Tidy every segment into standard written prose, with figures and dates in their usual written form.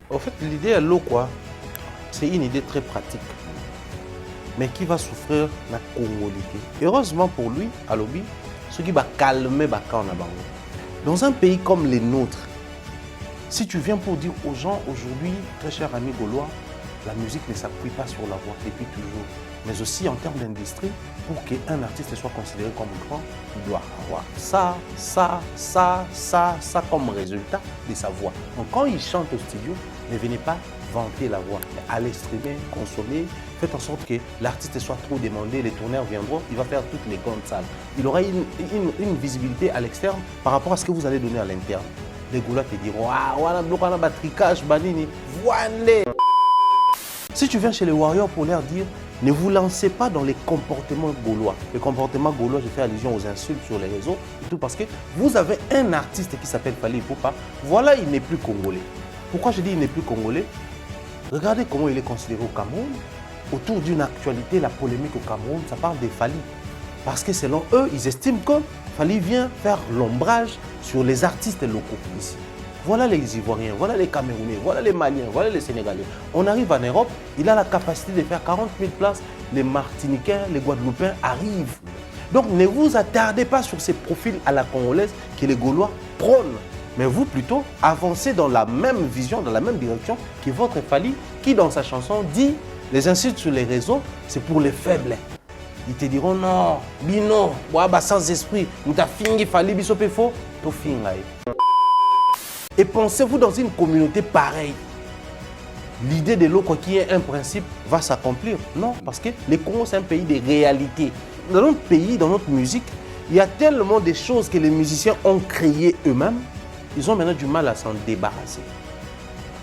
En fait, l'idée à l'eau, quoi, c'est une idée très pratique, mais qui va souffrir la congolité. Heureusement pour lui, à Lobi, ce qui va calmer Baka en Abango. Dans un pays comme les nôtres, si tu viens pour dire aux gens aujourd'hui, très cher ami gaulois, la musique ne s'appuie pas sur la voix depuis toujours, mais aussi en termes d'industrie, pour qu'un artiste soit considéré comme grand, il doit avoir ça comme résultat de sa voix. Donc quand il chante au studio, ne venez pas vanter la voix, mais allez streamer, consommer, faites en sorte que l'artiste soit trop demandé, les tourneurs viendront, il va faire toutes les grandes salles. Il aura une visibilité à l'externe par rapport à ce que vous allez donner à l'interne. Les Gaulois te diront, ah, on a un tricage, banini, voilà. Si tu viens chez les Warriors pour leur dire, ne vous lancez pas dans les comportements gaulois. Les comportements gaulois, je fais allusion aux insultes sur les réseaux, et tout parce que vous avez un artiste qui s'appelle Fally Ipupa. Voilà, il n'est plus congolais. Pourquoi je dis il n'est plus congolais? Regardez comment il est considéré au Cameroun. Autour d'une actualité, la polémique au Cameroun, ça parle des Fally. Parce que selon eux, ils estiment que Fally vient faire l'ombrage sur les artistes locaux ici. Voilà les Ivoiriens, voilà les Camerounais, voilà les Maliens, voilà les Sénégalais. On arrive en Europe, il a la capacité de faire 40 000 places. Les Martiniquais, les Guadeloupéens arrivent. Donc ne vous attardez pas sur ces profils à la congolaise que les Gaulois prônent. Mais vous plutôt avancez dans la même vision, dans la même direction que votre Fally, qui dans sa chanson dit les insultes sur les réseaux, c'est pour les faibles. Ils te diront non, bino, sans esprit, nous t'as fini Fally biso pe faux, to fingaï. Et pensez-vous dans une communauté pareille, l'idée de l'eau, quoi qu'il y ait un principe, va s'accomplir? Non, parce que le Congo, c'est un pays de réalité. Dans notre pays, dans notre musique, il y a tellement de choses que les musiciens ont créées eux-mêmes, ils ont maintenant du mal à s'en débarrasser.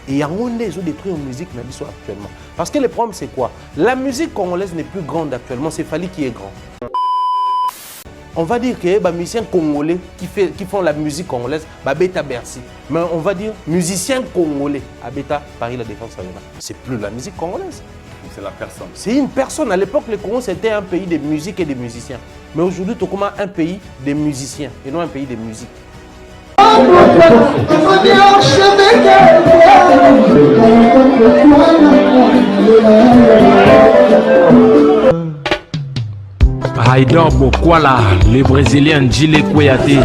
Et il y a ils ont détruit la musique actuellement. Parce que le problème, c'est quoi? La musique congolaise n'est plus grande actuellement, c'est Fally qui est grand. On va dire que les musiciens congolais qui font la musique congolaise, Beta Bercy. Mais on va dire musiciens congolais, Beta Paris La Défense Arena. C'est plus la musique congolaise. C'est la personne. C'est une personne. À l'époque, le Congo, c'était un pays de musique et de musiciens. Mais aujourd'hui, tu commences un pays de musiciens et non un pays de musique. Haïdor Bokwala, le Brésilien Gilles Kouyaté.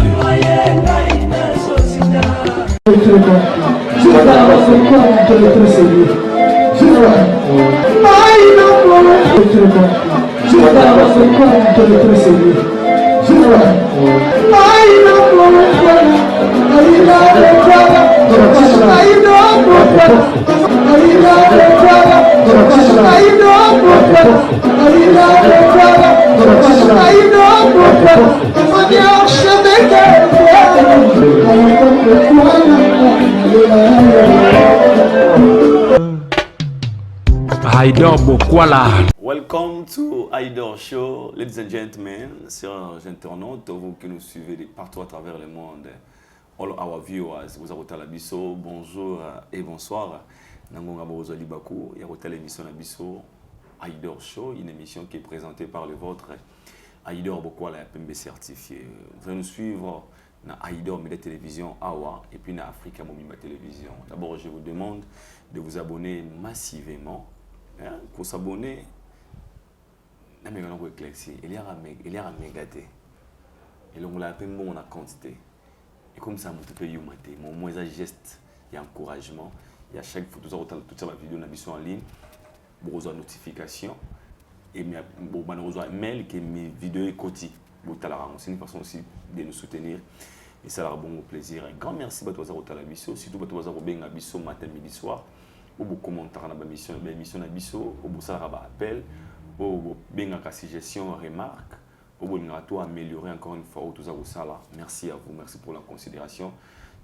Haïdor Bokwala. Welcome to Haïdor Show, ladies and gentlemen, chers internautes, vous qui nous suivez de partout à travers le monde, all our viewers, vous avez la biso, bonjour et bonsoir. Nangonga Bozoli Bakou, il y a l'émission Nabiso Haïdor Show, une émission qui est présentée par le vôtre Haïdor Bokwala PMB certifié. Vous allez nous suivre dans Haïdor Média Télévision Awa et puis dans Africa Momima Télévision. D'abord, je vous demande de vous abonner massivement. Pour s'abonner, il y a un mégaté. Et on a bon la quantité. Et comme ça, on peut y mater. Mon moins geste, il y a encouragement. Il y a chaque fois, toute la vidéo, on a en ligne. Vous avez une notification. Et vous avez un mail qui est mes vidéos côté. C'est une façon aussi de nous soutenir. Et ça a bon plaisir. Un grand merci à tous la biso. Surtout à tous la biso matin, midi, soir. Vous commenter dans l'émission Nabiso, vous avez un appel, vous avez une suggestion, remarque, vous avez améliorer encore une fois tout ça. Merci à vous, merci pour la considération.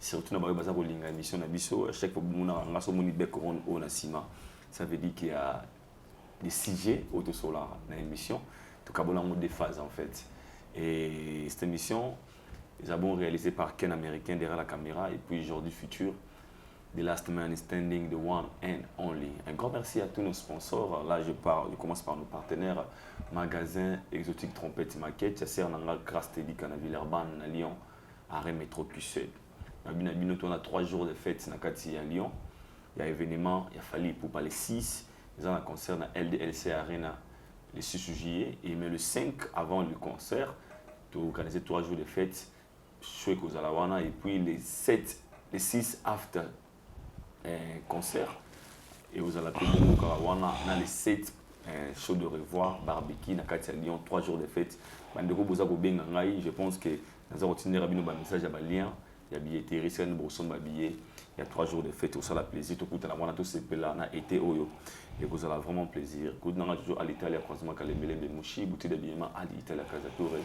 Surtout dans l'émission Nabiso, chaque fois que vous avez ça veut dire qu'il y a des sujets autour dans l'émission. En tout cas, il y a des phases en fait. Et cette émission, nous avons réalisé par Ken Américain derrière la caméra et puis Jordi Futur. The Last Man Standing, the one and only. Un grand merci à tous nos sponsors. Là, je commence par nos partenaires. Magasin Exotique Trompette Maquette. Ça sert dans la grâce de Villeurbanne, à Lyon, arrêt métro Q7. On a 3 jours de fête à Lyon. il y a événement, il y a fallu pour pas les 6, ils ont un concert dans LDLC Arena le 6 juillet, et mais le 5 avant le concert, tu organiser 3 jours de fête, chez Kozalawana, et puis les 6 after concert, et vous allez appeler Bongo Karawana, dans les 7 shows de revoir, barbecue, dans Katia Lyon, 3 jours de fête. Je pense que dans un routine, il y a un message, il y a un lien, il y a billetterie, il y a une brosse de billets, il y a 3 jours de fête, ça la plaisir, tout le monde a tout ce que là, a été Oyo. Et vous avez vraiment plaisir. Vous avez toujours à l'Italie, croisement quand les mêlés de mouchi, boutique d'habillement à l'Italie, à Casatore.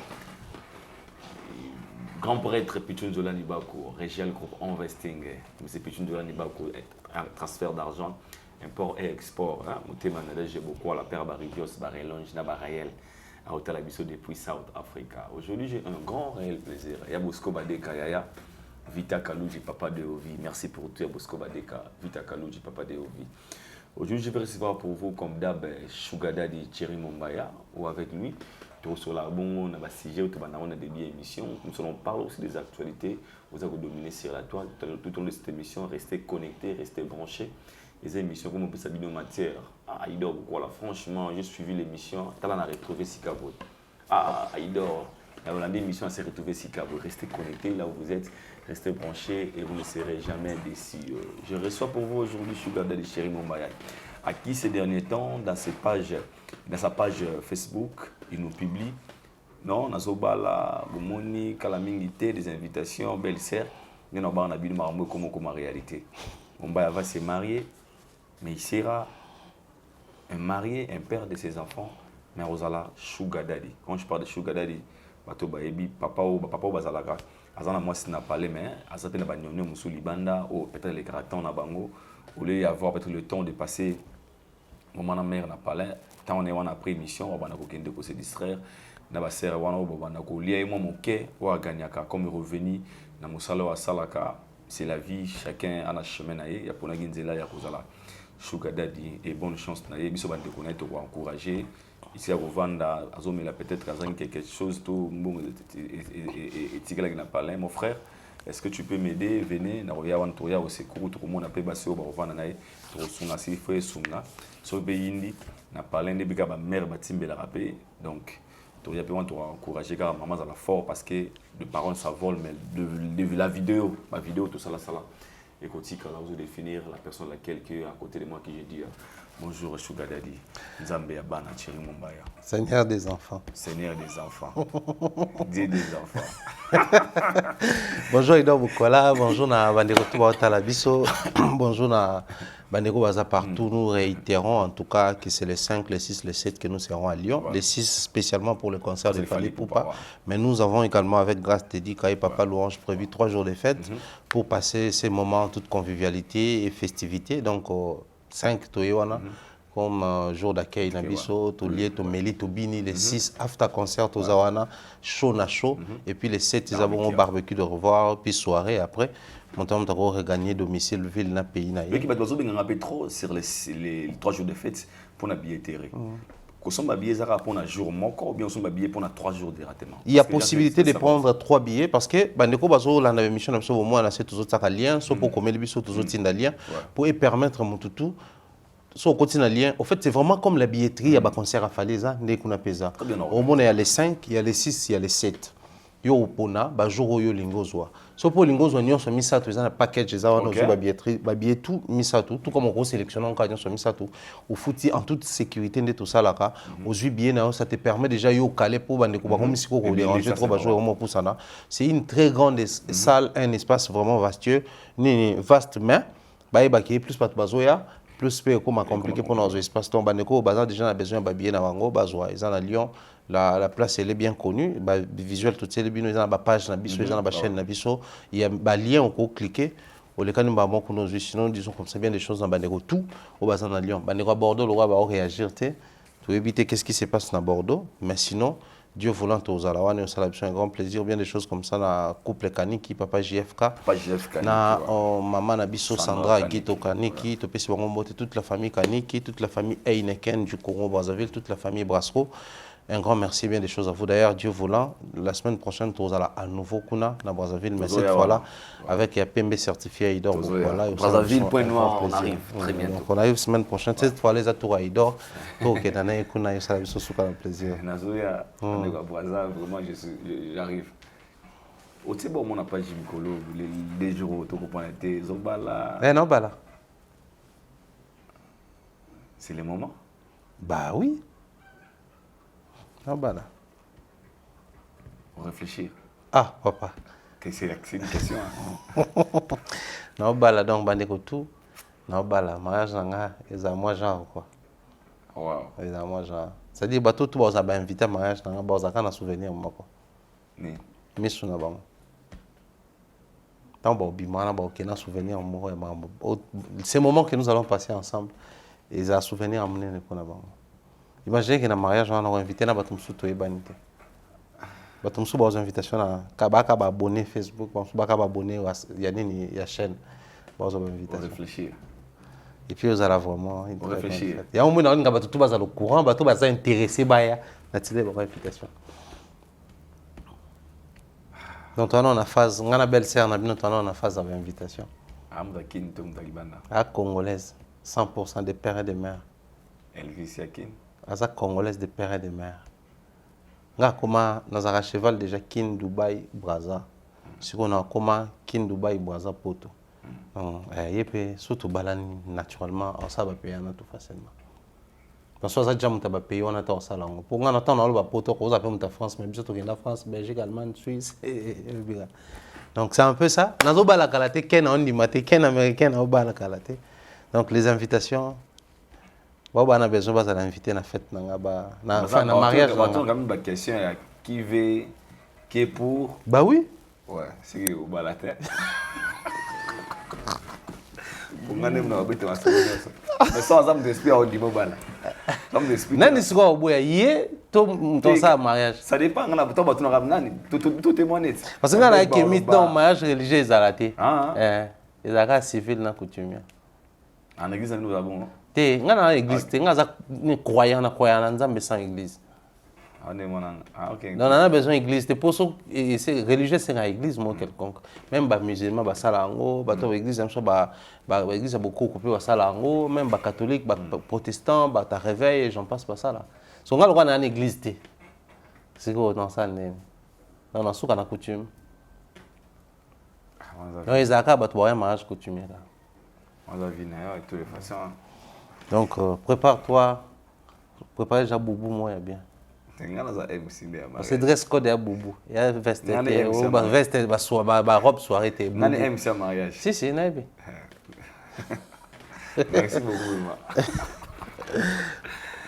Grand prêtre Pichun Zola Nibako, Régial Group Investing, M. Pichun Zola Nibako, transfert d'argent, import et export. Mouté Manadej, j'ai beaucoup à la paire Baridios, Barelonge, Nabarayel, à Hôtel Abisso depuis South Africa. Aujourd'hui, j'ai un grand réel plaisir. Il y a Bosco Badeka, Yaya, Vita Kalouji, Papa de Ovi. Merci pour tout, Bosco Badeka, Vita Kalouji, Papa de Ovi. Aujourd'hui, je vais recevoir pour vous, comme d'hab, Sugar Daddy Thierry Mumbaya, ou avec lui. Sur la bonne, on a sujet, on a des émissions. Nous allons parler aussi des actualités. Vous avez dominé sur la toile tout au long de cette émission. Restez connectés, restez branchés. Les émissions, comme on peut s'habiller en matière. Aïdor, voilà, franchement, j'ai suivi l'émission. On a retrouvé Sikavo. Aïdor, la émission s'est retrouvée Sikavo. Restez connectés là où vous êtes. Restez branchés et vous ne serez jamais déçus. Je reçois pour vous aujourd'hui Sugar Daddy Thierry Mumbaya, à qui ces derniers temps, dans sa page Facebook, il nous publie, non, Nazobala, Bomoni, Kalamingité, des invitations, belle-sœur, il y a un abîme comme réalité. Mumbaya va se marier, mais il sera un marié, un père de ses enfants, mais Rosala Sugar Daddy. Quand je parle de Sugar Daddy, papa ou bazalaka, azana moi si n'a pas les mains, azape na banyonyo musu libanda ou peut-être les caractères na bango, au lieu d'avoir peut-être le temps de passer moment na mère na palais, tant on est en après émission, on va kende ko se distraire, na ba sera wana on va ko lier moi mon quai ou gagner comme revenu na musala wa salaka, c'est la vie, chacun a un chemin naé, ya pona ginzela ya kozala Sugar Daddy et bonne chance naé biso bande connaître ou encourager. Ici à Rovanda, Azomela peut-être quelque chose tout bon et Tigala n'a pas mon frère. Est-ce que tu peux m'aider? Venez, na revia wan toya au secours tout le monde appelle basso ba Rovanda naé to suna si frère suna so be indi na parler de bika ba mère batimbe la rapé donc toya peut encourager car maman ça la fort parce que de paroles ça vole mais de la vidéo ma vidéo tout ça là et quand vous définir la personne laquelle qui est à côté de moi qui j'ai dit bonjour Sugar Daddy, Nzambe Abana Thierry Mumbaya. Seigneur des enfants. Seigneur des enfants. Dieu des enfants. Bonjour Ido Bukola, bonjour na Bandeko Tubaotala Biso, bonjour na Bandeko Baza partout. Nous réitérons en tout cas que c'est les 5, les 6, les 7 que nous serons à Lyon. Ouais. Les 6 spécialement pour le concert de Fali Poupa. Ouais. Mais nous avons également avec grâce Teddy Kaye Papa Louange prévu 3 jours de fête pour passer ces moments en toute convivialité et festivité. Donc 5 Toyoana comme jour d'accueil Nabiso, Tolié, Tomeli, Tobini, les 6 after concert aux Awana, chaud na chaud, et puis les 7 ils avons un barbecue de revoir, puis soirée après. Mon temps de regagner domicile, ville, na pays. Mais qui va doit peu trop sur les 3 jours de fête pour la billetterie. Qu'on soit habillé pour un jour ou bien on soit habillé pour 3 jours de ratement. Il y a possibilité de prendre 3 billets parce que Bandeko Bazo la émission au moins on a tous autres liens, soit pour commettre tous autres liens pour permettre mon toutou. So, continue à lien. En fait, c'est vraiment comme la billetterie, il y a un concert à Falaisa, au monde, il y a les 5, il y a les 6, il y a les 7. Yo opona, ba jour yo lingozwa. So pour lingozwa nyon so misato, ils ont un package, ils ont ba billetterie, ba billet tout misato, tout comme on sélectionne encore nyon so misato. Au fouti en toute sécurité de tout ça là ka. Aux 8 billets ça te permet déjà yo caler pour bande ko ba comme si ko déranger trop ba jouer au moins pour ça là. C'est une très grande salle, un espace vraiment vastueux, ni vaste mais ba qui plus pas bazoya. Plus comme compliqué pour nos espaces. Donc, Bandeko, déjà, a besoin de billets dans Bango, ils sont à Lyon. La place, elle est bien connue. Visuel, toutes ces lignes, ils ont une page, ils ont une chaîne, il y a un lien, on peut cliquer. Au cas où nous sinon, disons comme ça, bien des choses dans Bandeko. Tout au bassin de Lyon. Bandeko à Bordeaux, le roi va réagir pour éviter qu'est-ce qui se passe dans Bordeaux. Mais sinon, Dieu voulant aux Alawan, ça a un grand plaisir. Bien des choses comme ça, na couple Kaniki, papa JFK, na maman Nabiso Sandra, Guito Kaniki, toute la famille Kaniki, toute la famille Heineken du Congo Brazzaville, toute la famille Brassereau. Un grand merci, bien des choses à vous. D'ailleurs, Dieu voulant, la semaine prochaine, tu allons à nouveau Kuna, dans Brazzaville, mais cette fois-là, avec PMB certifié Aïdor. Voilà. Brazzaville, point noir, on arrive très bientôt. Donc, on arrive la semaine prochaine. Cette fois, les atours à Aïdor, tout au Kénana et Kuna, ça va être un plaisir. Nazoya, on est à Brazzaville, vraiment, j'arrive. Au Tibor, on n'a pas Jim Kolo, les jours où tu comprends l'été, Zobala. Eh non, Bala. C'est le moment? Bah oui. Non, Bala. Pour réfléchir. Ah, papa. C'est une question. Non, Bala, donc, Bandeko tout. Non, Bala, mariage, ils ont moi genre, quoi. Wow. Ils ont moi genre. C'est-à-dire, tout le monde a invité à mariage, ils ont un souvenir, moi, quoi. Mais. Mais je suis là. Tant que nous souvenir, ces moments que nous allons passer ensemble, ils ont un souvenir à mener. Imaginez que dans le mariage, on a invité à Batumsou to Ebanite. Batumsou a une invitation à abonner Facebook, à abonner à la chaîne. Pour réfléchir. Et puis, vous allez vraiment réfléchir. Il y a un moment où vous allez au courant, vous allez intéressé par la invitation. Donc, on a une phase, on a une belle sœur, on a une phase d'invitation. À Congolaise, 100% des pères et des mères. Elvis Yakin. À Congolaise des pères et des mères. Nga comment nous avons cheval déjà Kin Dubaï Brazza. Si on a comment Kin Dubaï Brazza Poto. Donc, surtout balani naturellement, ça va payer tout facilement. Parce que ça déjà on va payer on a tout ça là. Pour nga attendre on va poto qu'on va payer France même surtout que la France, Belgique, Allemagne, Suisse. Donc c'est un peu ça. Nazo bala kalaté ken on dit maté ken américain au bala kalaté. Donc les invitations on a besoin de l'inviter à la fête na mariage. On a quand même une question qui veut qui est pour. Bah oui. Ouais, c'est au bala tête. Mais sans âme d'esprit au niveau bala. Nani siko oboya yé to ça mariage. Ça dépend on a to ba tuna nani tout témoigner. Parce que là qui mit dans mariage religieux ezalaté. Ezaka civil na coutumier. En église nous avons te ngana église te ngaza croyant na nzambe sans église. OK. Donc on a besoin d'église te pour c'est religieux c'est une église moi quelconque. Même ba musulman ba salango, ba to église même ça ba église beaucoup coupé ba salango, même ba catholique, ba protestant, ba ta réveil, j'en passe pas ça là. So ngalo kwa na église te. C'est quoi dans ça né. Dans la souka na coutume. Non ezaka ba to un mariage coutumier là. On va venir de toutes les façons. Donc prépare-toi. Prépare déjà boubou moi bien. C'est dress code à boubou. Il y a veste robe soirée te boubou. Nani aime ça mariage. Si, naïbi. Merci beaucoup.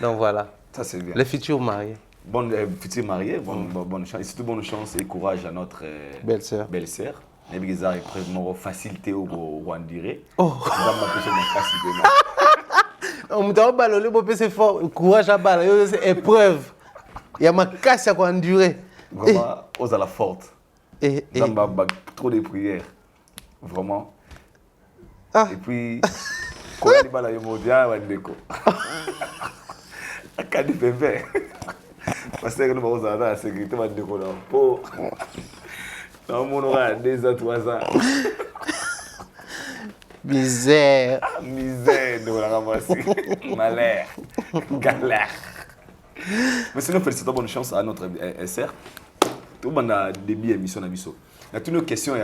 Donc voilà. Ça c'est bien. Les futurs mariés. Bonne future mariée, bonne chance et surtout bonne chance et courage à notre belle-sœur. Belle-sœur. Nebigeza épreuve facilité au Rwandire. Oh. On me dit balolé bon c'est fort courage à balle c'est épreuve. Il y a ma casse à endurer. Vraiment aux à la forte. Et trop de prières. Vraiment. Et puis quand il va la yomodia Wandeko. Akadi bébé. Parce que nous avons la sécurité Wandeko là. Pour on aura 2 ans, 3 ans. Misère. Misère, nous la ramasser. Malheur. Galère. Mais sinon, félicitons, bonne chance à notre SR. Tout le monde a début émission d'Abisso. Il y a toutes nos questions.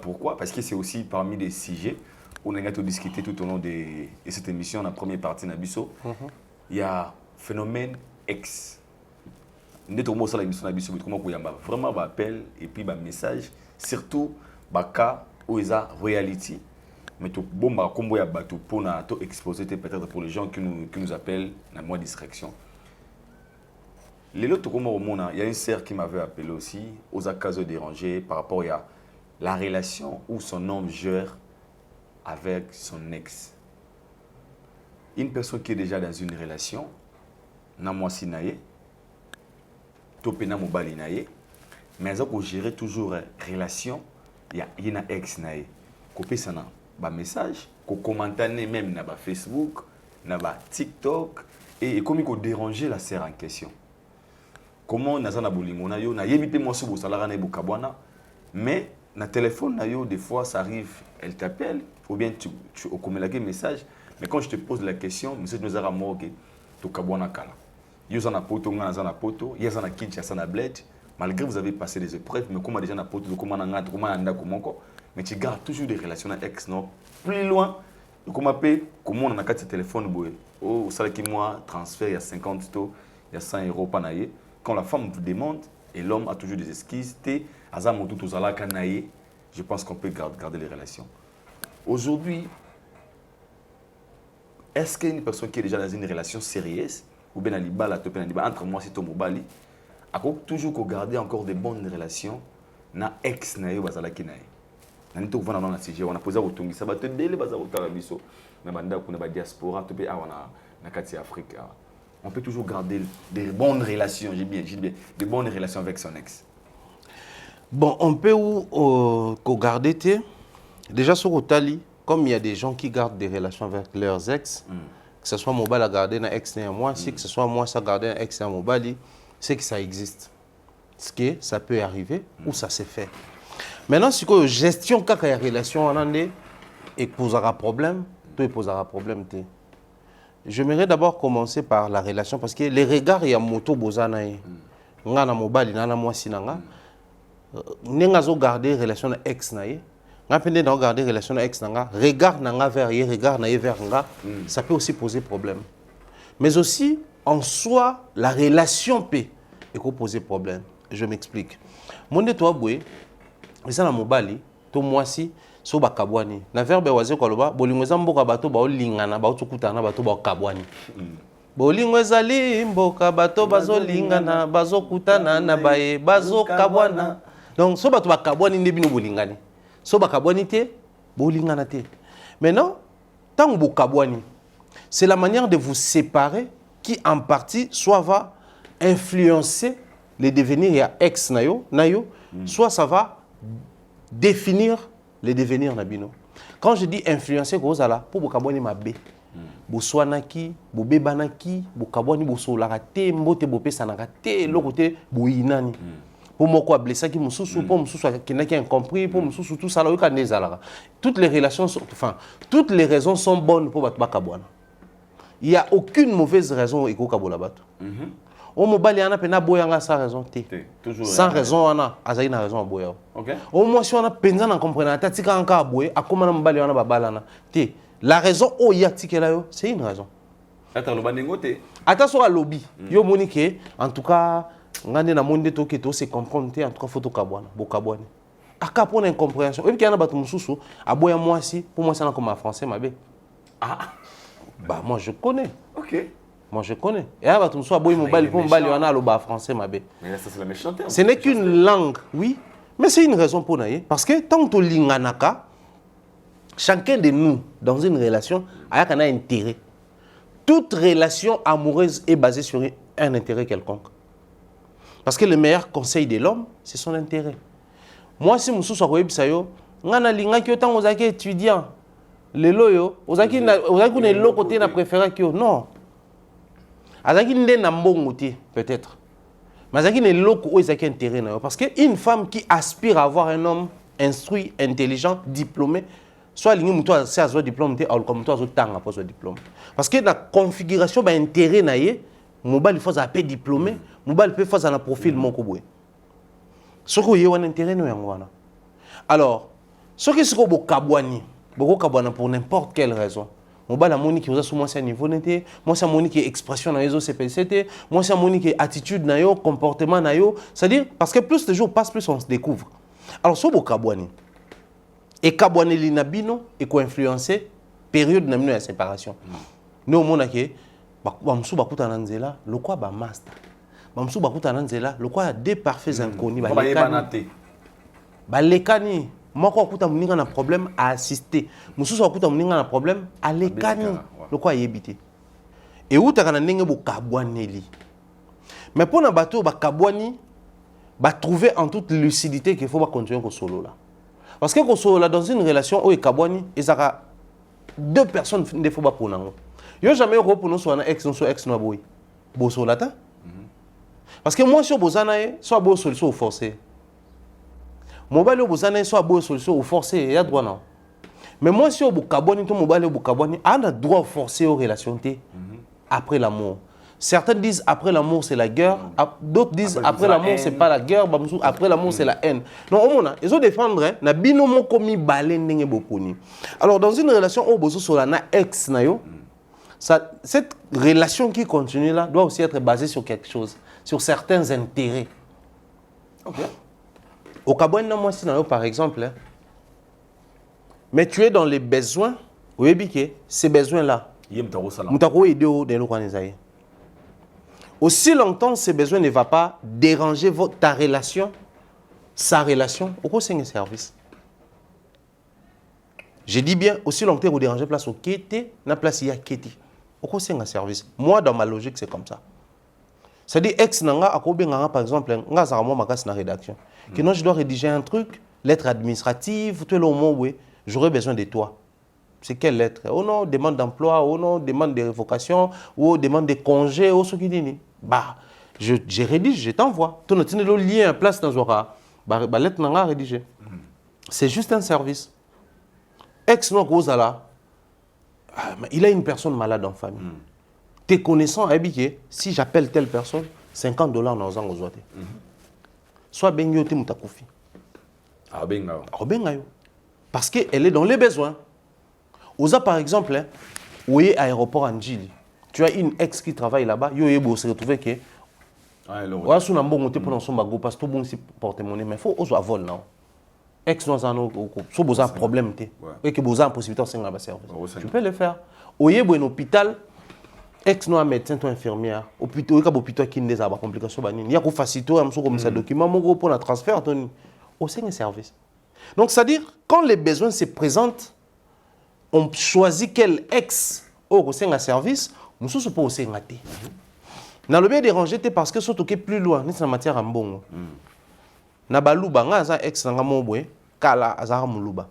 Pourquoi? Parce que c'est aussi parmi les sujets où on a discuté tout au long de cette émission, la première partie d'Abisso. Il y a phénomène X. Nous avons fait l'émission d'Abisso, vraiment un appel et puis un message, surtout un cas où il y a reality. Mais bon, comme il y a pour exposer peut-être pour les gens qui nous appellent la moins distraction. Les autres, il y a une sœur qui m'avait appelé aussi aux cas dérangés par rapport à la relation où son homme gère avec son ex. Une personne qui est déjà dans une relation, n'a moi sinaye, topena mobali naye, mais elle gérer toujours relation, il y a une ex naye. Copie ça na ba message, ko commenter même na ba Facebook, na ba TikTok et comme il déranger la sœur en question. comment naza na bolingo na yo na yebite moi so bosalaka na bokabwana mais na téléphone na yo des fois ça arrive elle t'appelle ou bien tu okomelaki message mais quand je te pose la question monsieur nous ara moke to kabwana kala yo za na poto nga za na poto ya za na Kinshasa na bled malgré vous avez passé des épreuves mais comment déjà na poto comment na ngata comment anda komoko mais tu gardes toujours des relations avec ex non plus loin comment on a carte téléphone boy oh ça qui moi transfert il y a 50 taux il y a 100 euros panaye quand la femme vous demande et l'homme a toujours des esquisses té azam tout aux ala kanaye je pense qu'on peut garder les relations aujourd'hui est-ce qu'une personne qui est déjà dans une relation sérieuse ou bien entre moi c'est ton mobali a toujours garder encore de bonnes relations na ex na yo bazala kinaye nani to vana na CG on a posé autongisa ba te dele baza otala biso na banda kuna ba diaspora to pe awana na kati Afrique on peut toujours garder des bonnes relations j'ai bien des bonnes relations avec son ex. Bon, on peut garder déjà sur Otali comme il y a des gens qui gardent des relations avec leurs ex que ce soit mobile à garder un ex et moi si que ce soit moi ça garder un ex et un mobile c'est que ça existe ce que ça peut arriver ou ça s'est fait. Maintenant, si la gestion de la relation et posera problème, tout posera problème. J'aimerais d'abord commencer par la relation parce que les regards il y a moto bozana nga na mobile na moi sinanga nenga zo garder relation na ex na ye nga pende na garder relation na ex na regard na nga vers ye regard na ye vers nga ça peut aussi poser problème. Mais aussi en soi la relation peut poser problème. Je m'explique. Monde toi boy ça na mobali to mwasi so bakabwani na verbe waze ko loba bolingo za mboka bato ba olingana ba otukutana bato ba kabwani bolingo ezali mboka bato bazolingana bazokutana na baye bazokabwana donc so bato bakabwani nde bino bolingani so bakabwani te bolingana te maintenant tant bokabwani c'est la manière de vous séparer qui en partie soit va influencer les devenir ya ex nayo soit ça va définir les devenirs nabino. Quand je dis influencer kozala pour bokaboni mabe. Boswanaki, bobebanaki, bokaboni bosolaka te, mbote bopesanaka te, lokote boyinani. Pour moko blessaki mususu, pour mususu kinaki incompris, pour mususu tout ça là okanezala. Toutes les relations sont toutes les raisons sont bonnes pour bakabwana. Il y a aucune mauvaise raison ekokabola bato. Au mobile yana pena boyanga sans raison té. Sans raison ana azali na raison boya. OK. Au moins si on a penza na comprendre tatika anka boye akoma na mobile yana babalana té. La raison o ya tikela yo, c'est une raison. Ata loba nengo té. Ata so lobby. Yo monique en tout cas ngande na monde to keto se comprendre té en tout cas photo kabwana, bokabwana. Aka pour incompréhension. Et puis yana batu mususu aboya moi si pour moi ça na comme français mabe. Ah. Bah moi je connais. OK. Moi je connais. Et là, tu me sois boy mobile pour mobile, on a le bas français, ma bé. Mais ça c'est la méchanteté. Ce n'est qu'une langue, oui, mais c'est une raison pour naïe. Parce que tant que linganaka, chacun de nous dans une relation a un intérêt. Toute relation amoureuse est basée sur un intérêt quelconque. Parce que le meilleur conseil de l'homme, c'est son intérêt. Moi, si je suis sur le website, je suis étudiant. Les loyo, vous avez un côté na préféré que non. Azaki nde na mbongo te peut-être. Mais azaki ne loko o ezaki intérêt na yo parce que une femme qui aspire à avoir un homme instruit, intelligent, diplômé, soit lingi muto a sa diplôme te ou comme muto a tanga pour son diplôme. Parce que la configuration ba intérêt na ye, mobile faut za pe diplômé, mobile peut faire un profil moko boye. Soko ye wan intérêt no yango wana. Alors, soki soko bokabwani pour n'importe quelle raison. Mobile amoni qui oza somo sa niveau nete, moi ça moni qui expression na réseau CPCT, moi ça moni qui attitude na yo, comportement na yo, c'est-à-dire parce que plus les jours passent plus on se découvre. Alors so bokabwani. Et kabwani li na bino et ko influencer période na bino ya séparation. Nous mona ke ba msu bakuta na nzela, lokwa ba master. Ba msu bakuta na nzela, lokwa deux parfaits inconnus ba lekani. Ba lekani. Moko akuta muninga na problème à assister. Mususu akuta muninga na problème à lekani. Le quoi yebité. Et où t'as kana ndenge bo kabwaneli. Mais pour na bateau ba kabwani ba trouver en toute lucidité qu'il faut pas continuer ko solo là. Parce que ko solo là dans une relation où kabwani ezaka deux personnes ne faut pas pour nango. Yo jamais ko pour nous soit na ex no so ex no boy. Bo solo ta. Parce que moi, si vous avez soit bonne solution ou forcée. Mobile vous avez soit bonne solution ou forcée, il y a droit non. Mais moi, si vous avez tout mobile ou caboni, on a droit forcer aux relations après l'amour. Certains disent après l'amour c'est la guerre, d'autres disent après l'amour c'est pas la guerre, après l'amour c'est la haine. Non, ils ont défendre na binomo komi balen ndenge bokoni. Alors dans une relation au bozo sur la ex na yo, cette relation qui continue là doit aussi être basée sur quelque chose, sur certains intérêts. OK. Au Cameroun moi si na yo par exemple, mais tu es dans les besoins, oui biké, ces besoins là. Mutako aider au de l'organisation. Aussi longtemps ces besoins ne vont pas déranger ta relation, sa relation, au c'est un service. Je dis bien, aussi longtemps vous dérangez place au kété, na place il y a kété. Au c'est un service. Moi, dans ma logique, c'est comme ça. C'est-à-dire, ex nanga, akobe nanga, par exemple, nga zaramo makas na rédaction. Que non, je dois rédiger un truc, lettre administrative, tout le moment, oui, j'aurais besoin de toi. C'est quelle lettre? Oh non, demande d'emploi, oh non, demande de révocation, ou demande de congé, ou ce qui dit. Bah, je rédige, je t'envoie. Tu as le lien en place dans Zora. Bah, lettre n'a rédigé. C'est juste un service. Ex non là, il a une personne malade en famille. Tes connaissants habitués, si j'appelle telle personne, $50 dans un aux autres. Soit ben yo te mutakoufi. Ah ben yo. Parce qu'elle est dans les besoins. Oza par exemple, où est aéroport en Djili. Tu as une ex qui travaille là-bas, yo yebo se retrouver que ouais sous n'ambo monter pendant son bago parce que tout bon si porte-monnaie mais faut ozo vol non. Ex non ça no so besoin problème té. Et que besoin possibilité de faire service. Tu peux le faire. Au yebo un hôpital ex non médecin toi infirmière hôpital qui des complications banine. Il y a ko faciliter am so comme ça document mon pour la transfert ton au sein service. Donc c'est à dire quand les besoins se présentent on choisit quel ex au sein un service. Nous sommes pas aussi ratés. Dans le bien dérangé, parce que surtout qui plus loin, c'est la matière en bon. Na baluba, nga za ex nga mobwe, kala azara muluba.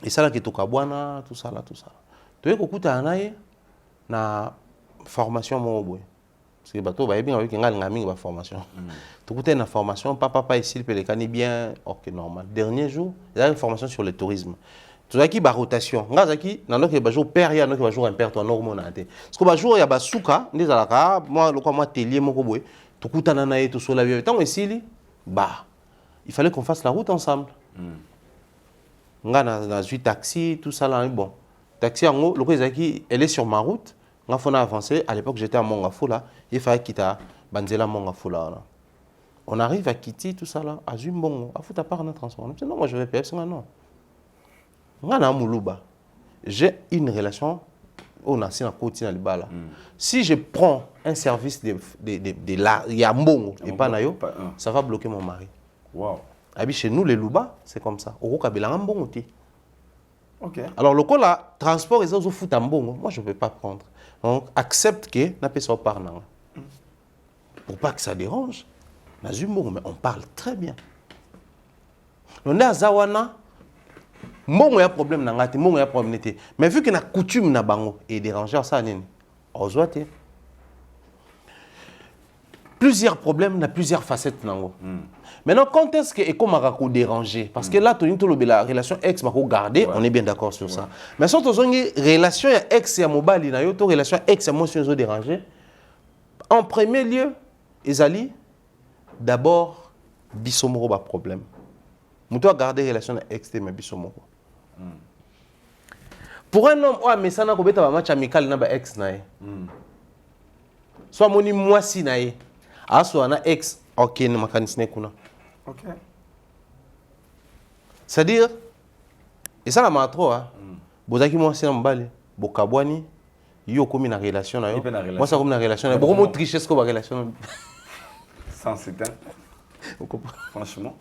Et ça là qui toka bwana, tout ça là. Tu es kokuta anaye na formation mobwe. Parce que bato ba bien avec nga ngami ba formation. Tu koute na formation, papa ici le pélécani bien, OK normal. Dernier jour, il y a une formation sur le tourisme. Tu as qui ba rotation ngazaki nando ke ba jour père ya nando ke ba jour impère toi normal na te parce que ba jour ya ba suka ndezalaka moi le quoi moi telier moko boy to kutana na ye to sola bien tant esili bah il fallait qu'on fasse la route ensemble nga na zui taxi tout ça là bon taxi en haut le quoi zaki elle est sur ma route nga fona avancer à l'époque j'étais à Mongafou là il fallait quitter banzela Mongafou là on arrive à quitter tout ça là à Zumbongo à foutre à part notre transport non moi je vais payer non. J'ai une relation si je prends un service de la Yambongo et pas Nayo, ça va bloquer mon mari. Wow. Chez nous, les Luba, c'est comme ça. Alors, le cas là, transport et ça, moi je ne peux pas prendre. Donc, accepte que n'a pas ça par nan. Pour pas que ça dérange, mais on parle très bien. On est à Zawana. Mon ya problème nangati, mon ya problème n'était. Mais vu que na coutume na bango et déranger ça nini, ozoate. Plusieurs problèmes, na plusieurs facettes nango. Maintenant quand est-ce que et comment rako déranger parce que là tout le la relation ex mako garder, on est bien d'accord sur ça. Mais si on a relation ex et mobile na yo, to relation ex émotion zo déranger. En premier lieu, ezali d'abord bisomoro ba problème. Nous devons garder relation externe avec bisomoko. Pour un homme, mais ça n'a pas un match amical na ba ex nae. Soit moni moi si nae. Soit na ex OK na makanisne kuna. OK. C'est-à-dire et ça la matro hein. Bozaki moi si na mbale, bokabwani yo komi na relation na yo. Moi ça comme na relation na beaucoup de tristesse ko ba relation. Sans s'éteindre. Franchement.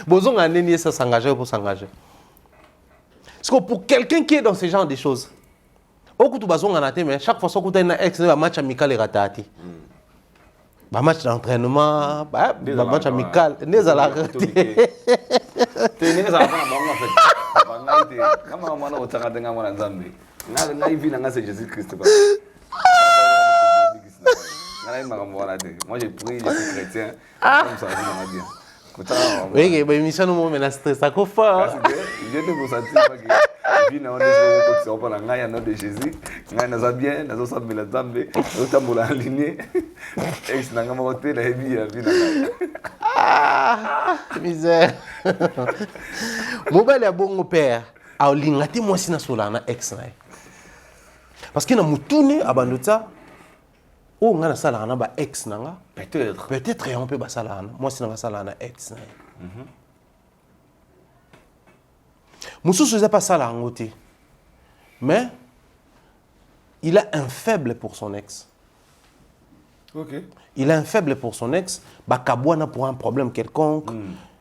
Bozonga neni ça s'engager pour s'engager. Parce que pour quelqu'un qui est dans ce genre de choses, mais chaque fois que tu as un ex, un match amical est raté. Un match d'entraînement, un match amical, n'est à la raté. Moi, j'ai pris, je suis chrétien. Comme ça, ça va bien. Oui, mais mission nous met la stress à quoi faire. Je te constate pas que vie n'a pas de pas la nom de Jésus. Ngai na bien, na so la zambe, otambola aligné. Ex na ngama hotel la vie la vie na. Misère. Mobile ya bongo père. A lingati moi sina solana ex na. Parce que na mutune abandota o ngana sala na ba ex nanga. Peut-être on peut ba sala na. Moi sina ba sala na ex na. Moussou faisait pas ça là en côté. Mais il a un faible pour son ex. OK. Il a un faible pour son ex, Bakabouana pour un problème quelconque.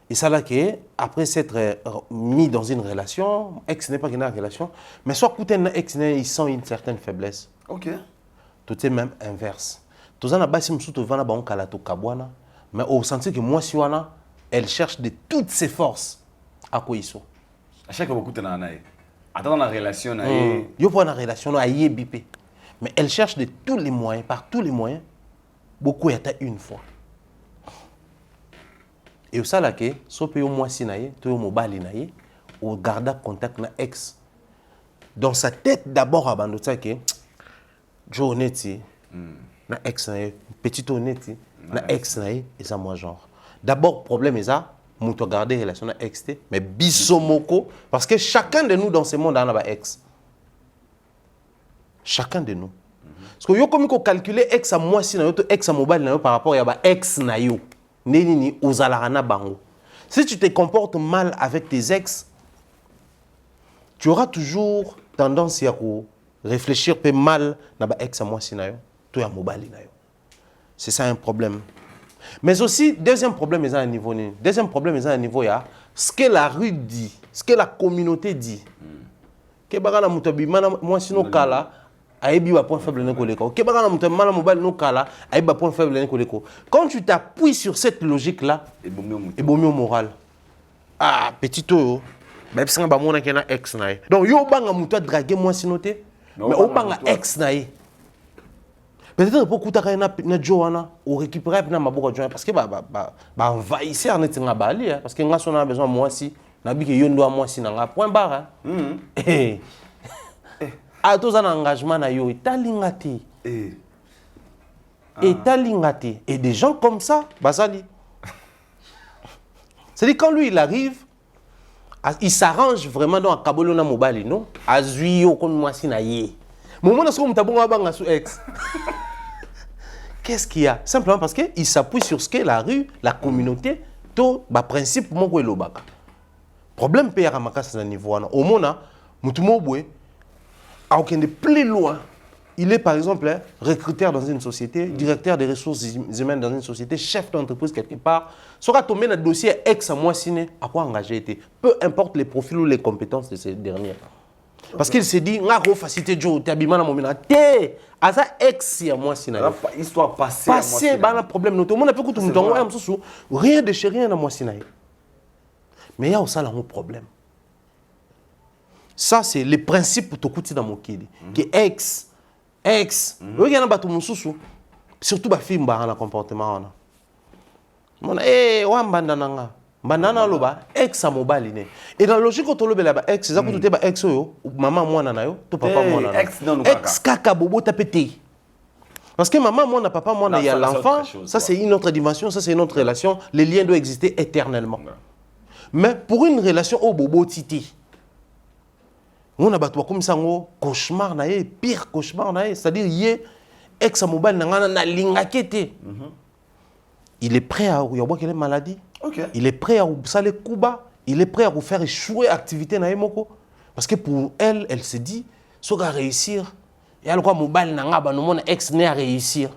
Et ça là que après s'être mis dans une relation, ex n'est pas une relation, mais soit côté ex il sent une certaine faiblesse. OK. Tout est même inverse. Tout ça na basi msuto vana ba on kala to kabwana, mais au senti que moi si wana, elle cherche de toutes ses forces à quoi ils sont. À chaque fois que tu as attends dans la relation yo pour la relation à bipé. Mais elle cherche de tous les moyens, par tous les moyens, beaucoup y a une fois. Et au ça là que so pe yo moi si naie, to yo mobali naie, ou garda contact na ex. Dans sa tête d'abord abandonne ça que Joe honnête na ex naie, petit honnête na ex naie et ça moi genre. D'abord problème est ça. Nous garder relation avec ex, mais bisomoko, parce que chacun de nous dans ce monde a un ex. Chacun de nous. Parce que yo comme qu'on calculer ex à moi si na yo ex à mobile na yo par rapport à ex na yo. Ni ozalarana bango. Si tu te comportes mal avec tes ex, tu auras toujours tendance à réfléchir peu mal na ba ex à moi si na yo, to ya mobile na yo. C'est ça un problème. Mais aussi, deuxième problème est à un niveau. Deuxième problème est à un niveau, il y a ce que la rue dit, ce que la communauté dit. Que bagana mutabi mana moi sino kala aibi ba point faible n'ekoleko. Que bagana mutabi mana mobile no kala aibi ba point faible n'ekoleko. Quand tu t'appuies sur cette logique là, et bon moral. Ah petit to, même si on ba mona kena ex na. Donc yo banga muta draguer moi sino te, mais o banga ex na. Peut-être pour que tu aies Johanna ou récupérer na maboko Johanna parce que envahisseur net nga bali parce que nga sona besoin moi aussi na bi que yondo moi si na point barre. A tous un engagement na yo italingati. Italingati et des gens comme ça basali. C'est-à-dire quand lui il arrive il s'arrange vraiment dans Kabolo na mobile non azuyo comme moi si na yé. Moment na so mutabonga banga sous ex. Qu'est-ce qu'il y a? Simplement parce qu'il s'appuie sur ce qu'est la rue, la communauté, tout le principe mon go elobaka. Problème père à makas à niveau au mona mutumo boué a aucun de plus loin. Il est par exemple recruteur dans une société, directeur des ressources humaines dans une société, chef d'entreprise quelque part. Sera tombé dans le dossier ex à moi ciné à quoi engagé été. Peu importe les profils ou les compétences de ces derniers. Parce qu'il s'est dit, nga facilité Joe, tu abîmes na momina. Té, à ça ex à moi sina. Histoire passée. Passé, bah un problème. Nous, tout le monde a fait que tout le monde rien de chez rien à moi sina. Mais il y a aussi un problème. Ça c'est le principe pour tout côté dans mon kid. Que ex, oui il y a un bateau mon sous. Surtout ba film ba na comportement na. Mona wa mbanda nanga. Banana loba ex à mobile ne. Et dans la logique quand on lobe là ex, c'est ça que tu ba ex yo, maman moi na yo, to papa moi na. Ex kaka bobo tapete. Parce que maman moi na papa moi na il y a l'enfant, ça c'est une autre dimension, ça c'est une autre relation, les liens doivent exister éternellement. Mais pour une relation au bobo titi. On a battu comme ça cauchemar na pire cauchemar na c'est-à-dire yé ex à mobile na lingakete. Il est prêt à y avoir quelle maladie. Okay. Il est prêt à vous saler Kuba, il est prêt à vous faire échouer l'activité na Moko. Parce que pour elle, elle se dit, si on va réussir, il y a le quoi mobile na ba mon ex né à réussir.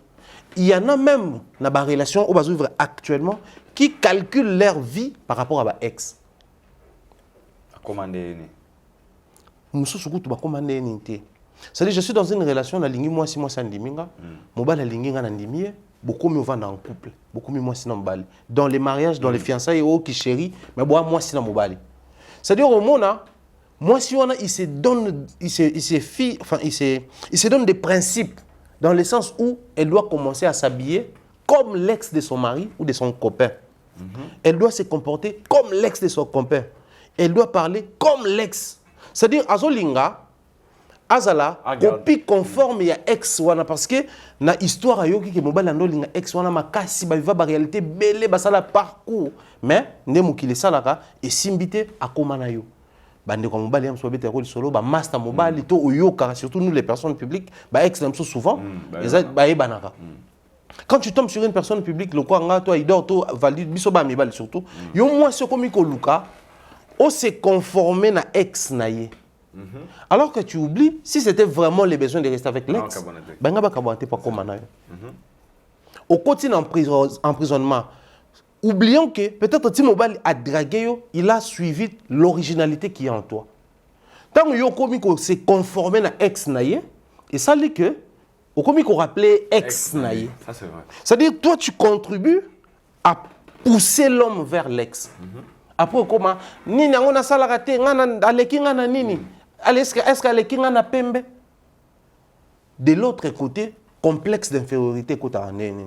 Il y en a même dans la relation au bazou actuellement qui calculent leur vie par rapport à ba ex. À commander ni. Musu suku tu ba commander ni té. C'est-à-dire je suis dans une relation na lingi moi si moi ça ndiminga, mobile la lingi nga ndimie. Beaucoup mieux vont en couple, beaucoup mieux moi si dans dans les mariages, dans les fiançailles, oh qui chérit, mais moi si dans mobile. C'est-à-dire au monde moi si on a il se donne des principes dans le sens où elle doit commencer à s'habiller comme l'ex de son mari ou de son copain. Elle doit se comporter comme l'ex de son copain. Elle doit parler comme l'ex. C'est-à-dire, Azolinga, Azala, copie conforme il y a ex wana parce que na histoire ayoki ke mobile ando linga ex wana makasi ba viva ba réalité belé ba sala parcours mais ndemu kile salaka et simbité akoma na yo bande ko mobile yam so bete ko solo ba master mobile to oyoka surtout nous les personnes publiques ba ex nam so souvent ba ebanaka. Quand tu tombes sur une personne publique le quoi nga toi il dort to valide biso ba mibali surtout yo moi ce komi ko luka o se conformer na ex na ye. Alors que tu oublies, si c'était vraiment les besoins de rester avec l'ex, ben pas comme au quotidien emprisonnement, oublions que peut-être T-Mobile a dragué, il a suivi l'originalité qui est en toi. Tant que Yoko s'est conformé à ex naïe, et ça dit que au comique on rappelait ex naïe. Ça c'est vrai. C'est-à-dire toi tu contribues à pousser l'homme vers l'ex. Après comment nini ngona salaka te ngana aleki ngana nini est-ce que aleki ngana pembe. De l'autre côté complexe d'infériorité ko ta nini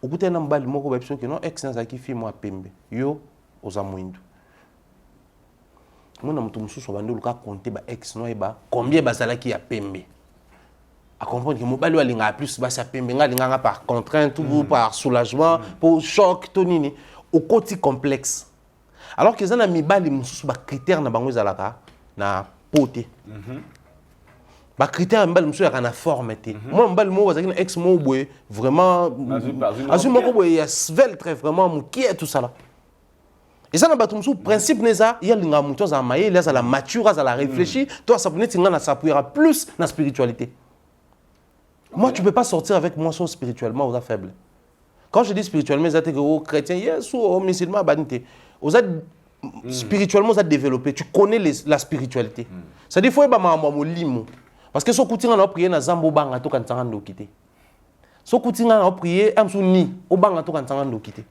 okuta na mbali moko ba biso que non ex na zaki fi moi pembe yo oza mwindu mona mutu mususu bandi luka compter ba ex no eba combien bazalaki ya pembe à comprendre que mobali wa linga plus ba sa pembe nga linga par contrainte ou par soulagement pour choc to nini au côté complexe. Alors que zana mibali mususu ba critère na bango zalaka na poté. Ba critère mibali mususu ya na forme té. Moi mibali mo bazaki na ex mo boye vraiment azuma ko boye ya svelte très vraiment mukie tout ça là. Et ça na ba mususu principe neza ya linga muto za maye il a la mature za la réfléchir toi ça peut na s'appuiera plus na spiritualité. Moi tu peux pas sortir avec moi sans spirituellement aux faible. Quand je dis spirituellement c'est que aux chrétiens yes ou aux musulmans banité. Spirituellement, ça développé. Tu connais la spiritualité. Ça dit faut être limo. Parce que si tu as prié na zambo banga to kan tangando kité. Si tu as prié am ni o banga to kan tangando kité.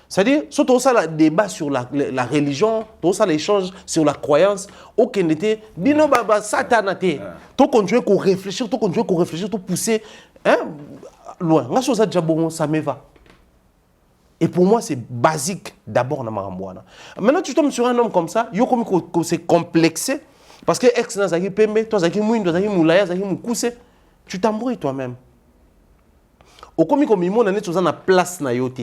C'est-à-dire surtout ça le débat sur la religion, tout ça l'échange sur la croyance, aucun n'était bino baba satanate. Tu continuer qu'on réfléchir, tu pousser hein loin. Nga chose déjà bon ça me va. Et pour moi, c'est basique d'abord dans Marambouana. Maintenant, tu tombes sur un homme comme ça, il s'est complexé. Parce que ex n'a zaki pembe, toi zaki mouine, toi zaki moulaya, zaki moukousse. Tu t'embrouilles toi-même. Au comique au mimo, on a une place na yote.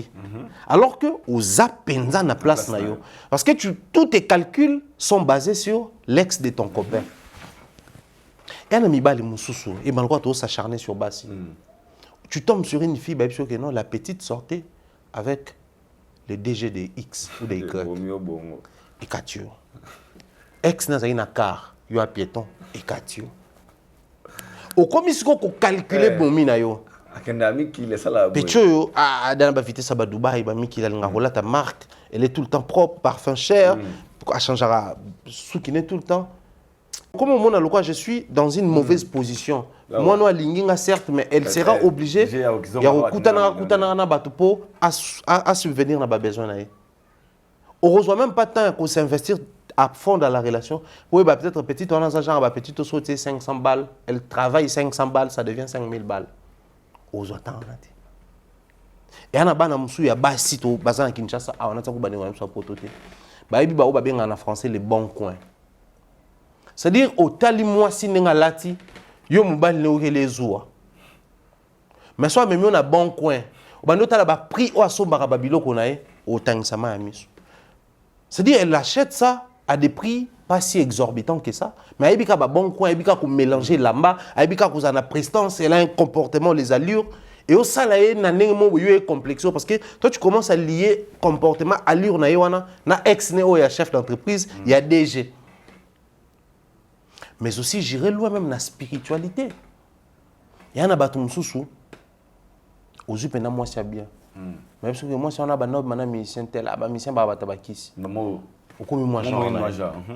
Alors que aux apenza na place na yo. Parce que tous tes calculs sont basés sur l'ex de ton copain. Et un ami bali moussoussou, et malgré tout s'acharner sur Bassi. Tu tombes sur une fille, bah, que non, la petite sortait avec le DG de X ou de Y. Et Katio. Ex n'a pas car, il y a piéton et Katio. Au commission qu'on calcule bon mina yo. Akendami qui laisse la. Petcho dans la vitesse à Dubaï, ba mi qui la ngarola ta marque, elle est tout le temps propre, parfum cher, elle changera sous qui n'est tout le temps. Comme au monde je suis dans une mauvaise position. Moi, non, Linginga certes, mais elle sera obligée à subvenir à nos besoins. Heureusement, même pas tant qu'on s'investir à fond dans la relation. Oui, bah, peut-être petite, on a un genre, petite, sauter 500 balles. Elle travaille 500 balles, ça devient 5000 balles. Aux autres, on a dit. Et on a ban il y a bas site au bazar Kinshasa, on a tant que bané on a soit prototé. Bah, il bah, bien en français les bons coins. C'est-à-dire au tali moi si n'enga lati yo mobile ne les zoa. Mais soit même on a bon coin. Au bando tala ba prix o aso bara babilo konae au tangsama amisu. C'est-à-dire elle achète ça à des prix pas si exorbitants que ça, mais elle a ba bon coin, elle a ko mélanger lamba, elle a ko na prestance, elle a un comportement, les allures et au salaire na nengmo yo est complexo parce que toi tu commences à lier comportement allure na yoana na ex ne o ya chef d'entreprise, il y a DG. Mais aussi, j'irai loin même la spiritualité. Il y en a battu moussou. Aux yeux, moi, c'est bien. Mais parce que moi, si on a un musicien tel, un musicien va battre bakis. Non, comme moi, genre.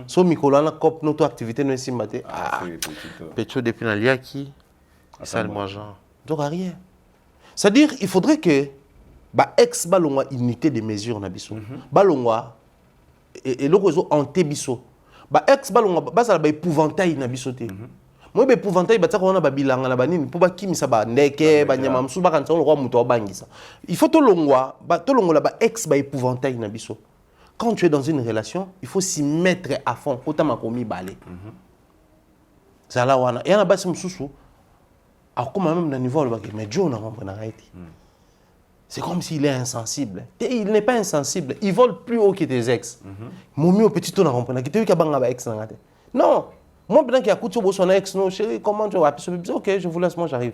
So, Mikola, cop notre activité, nous ici, maté. Petcho depuis la liaki. Ça, moi, genre. Donc, rien. C'est-à-dire, il faudrait que, ex balongwa unité de mesure na biso. Balongwa et le réseau en biso. Ba ex balonga ba ça ba épouvantail na bisoté. moi épouvantail batako wana babilanga na banini pour bakimisa ba ndeke banyama msusu bakanisa le roi muto obangisa. Il faut tolongwa ba ex ba épouvantail na biso. Quand tu es dans une relation, il faut s'y mettre à fond. Kota makomi balé. Zala wana yana basi msusu akoma même na niveau le mais Dieu na ngomba na raiti. C'est comme s'il est insensible. Il n'est pas insensible. Il vole plus haut que tes ex. Momi au petit ton à comprendre. Qui te dit qu'il y a un ex. Non. Moi, pendant qu'il y a un son ex, non, chérie, comment tu vas? Ok, je vous laisse, moi j'arrive.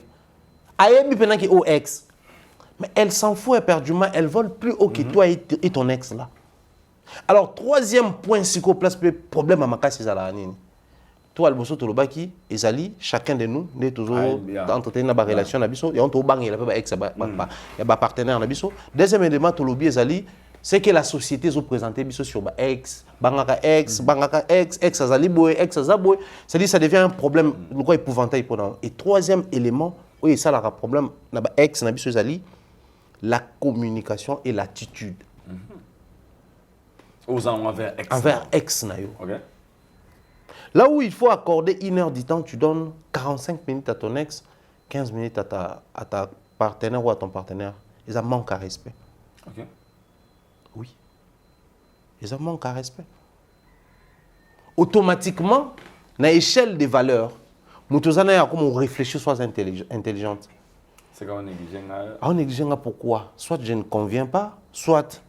Aïe, pendant qu'il y a un ex. Mais elle s'en fout éperdument. Elle vole plus haut que toi et ton ex là. Alors, troisième point, c'est qu'on place le problème à ma casse, c'est la nini. Toi, le bosso, tu baki, Ezali, chacun de nous, nous toujours entretenir une relation, et on te bang, il y a ex, il y a partenaire. Deuxième élément, tu l'oublies, Ezali, c'est que la société a présenté sur ex, bangaka ex, ex Azali boy, ex Azaboy. C'est-à-dire ça devient un problème, le quoi épouvantail pour nous. Et troisième élément, oui, ça a un problème, ex, Ezali, la communication et l'attitude. Envers ex. Envers ex, Okay. Là où il faut accorder 1 heure du temps, tu donnes 45 minutes à ton ex, 15 minutes à ta partenaire ou à ton partenaire. Et ça manque à respect. Okay. Oui. Et ça manque à respect. Automatiquement, à l'échelle des valeurs, on réfléchit soit intelligente. C'est quand on néglige. On néglige pourquoi? Soit je ne conviens pas, soit.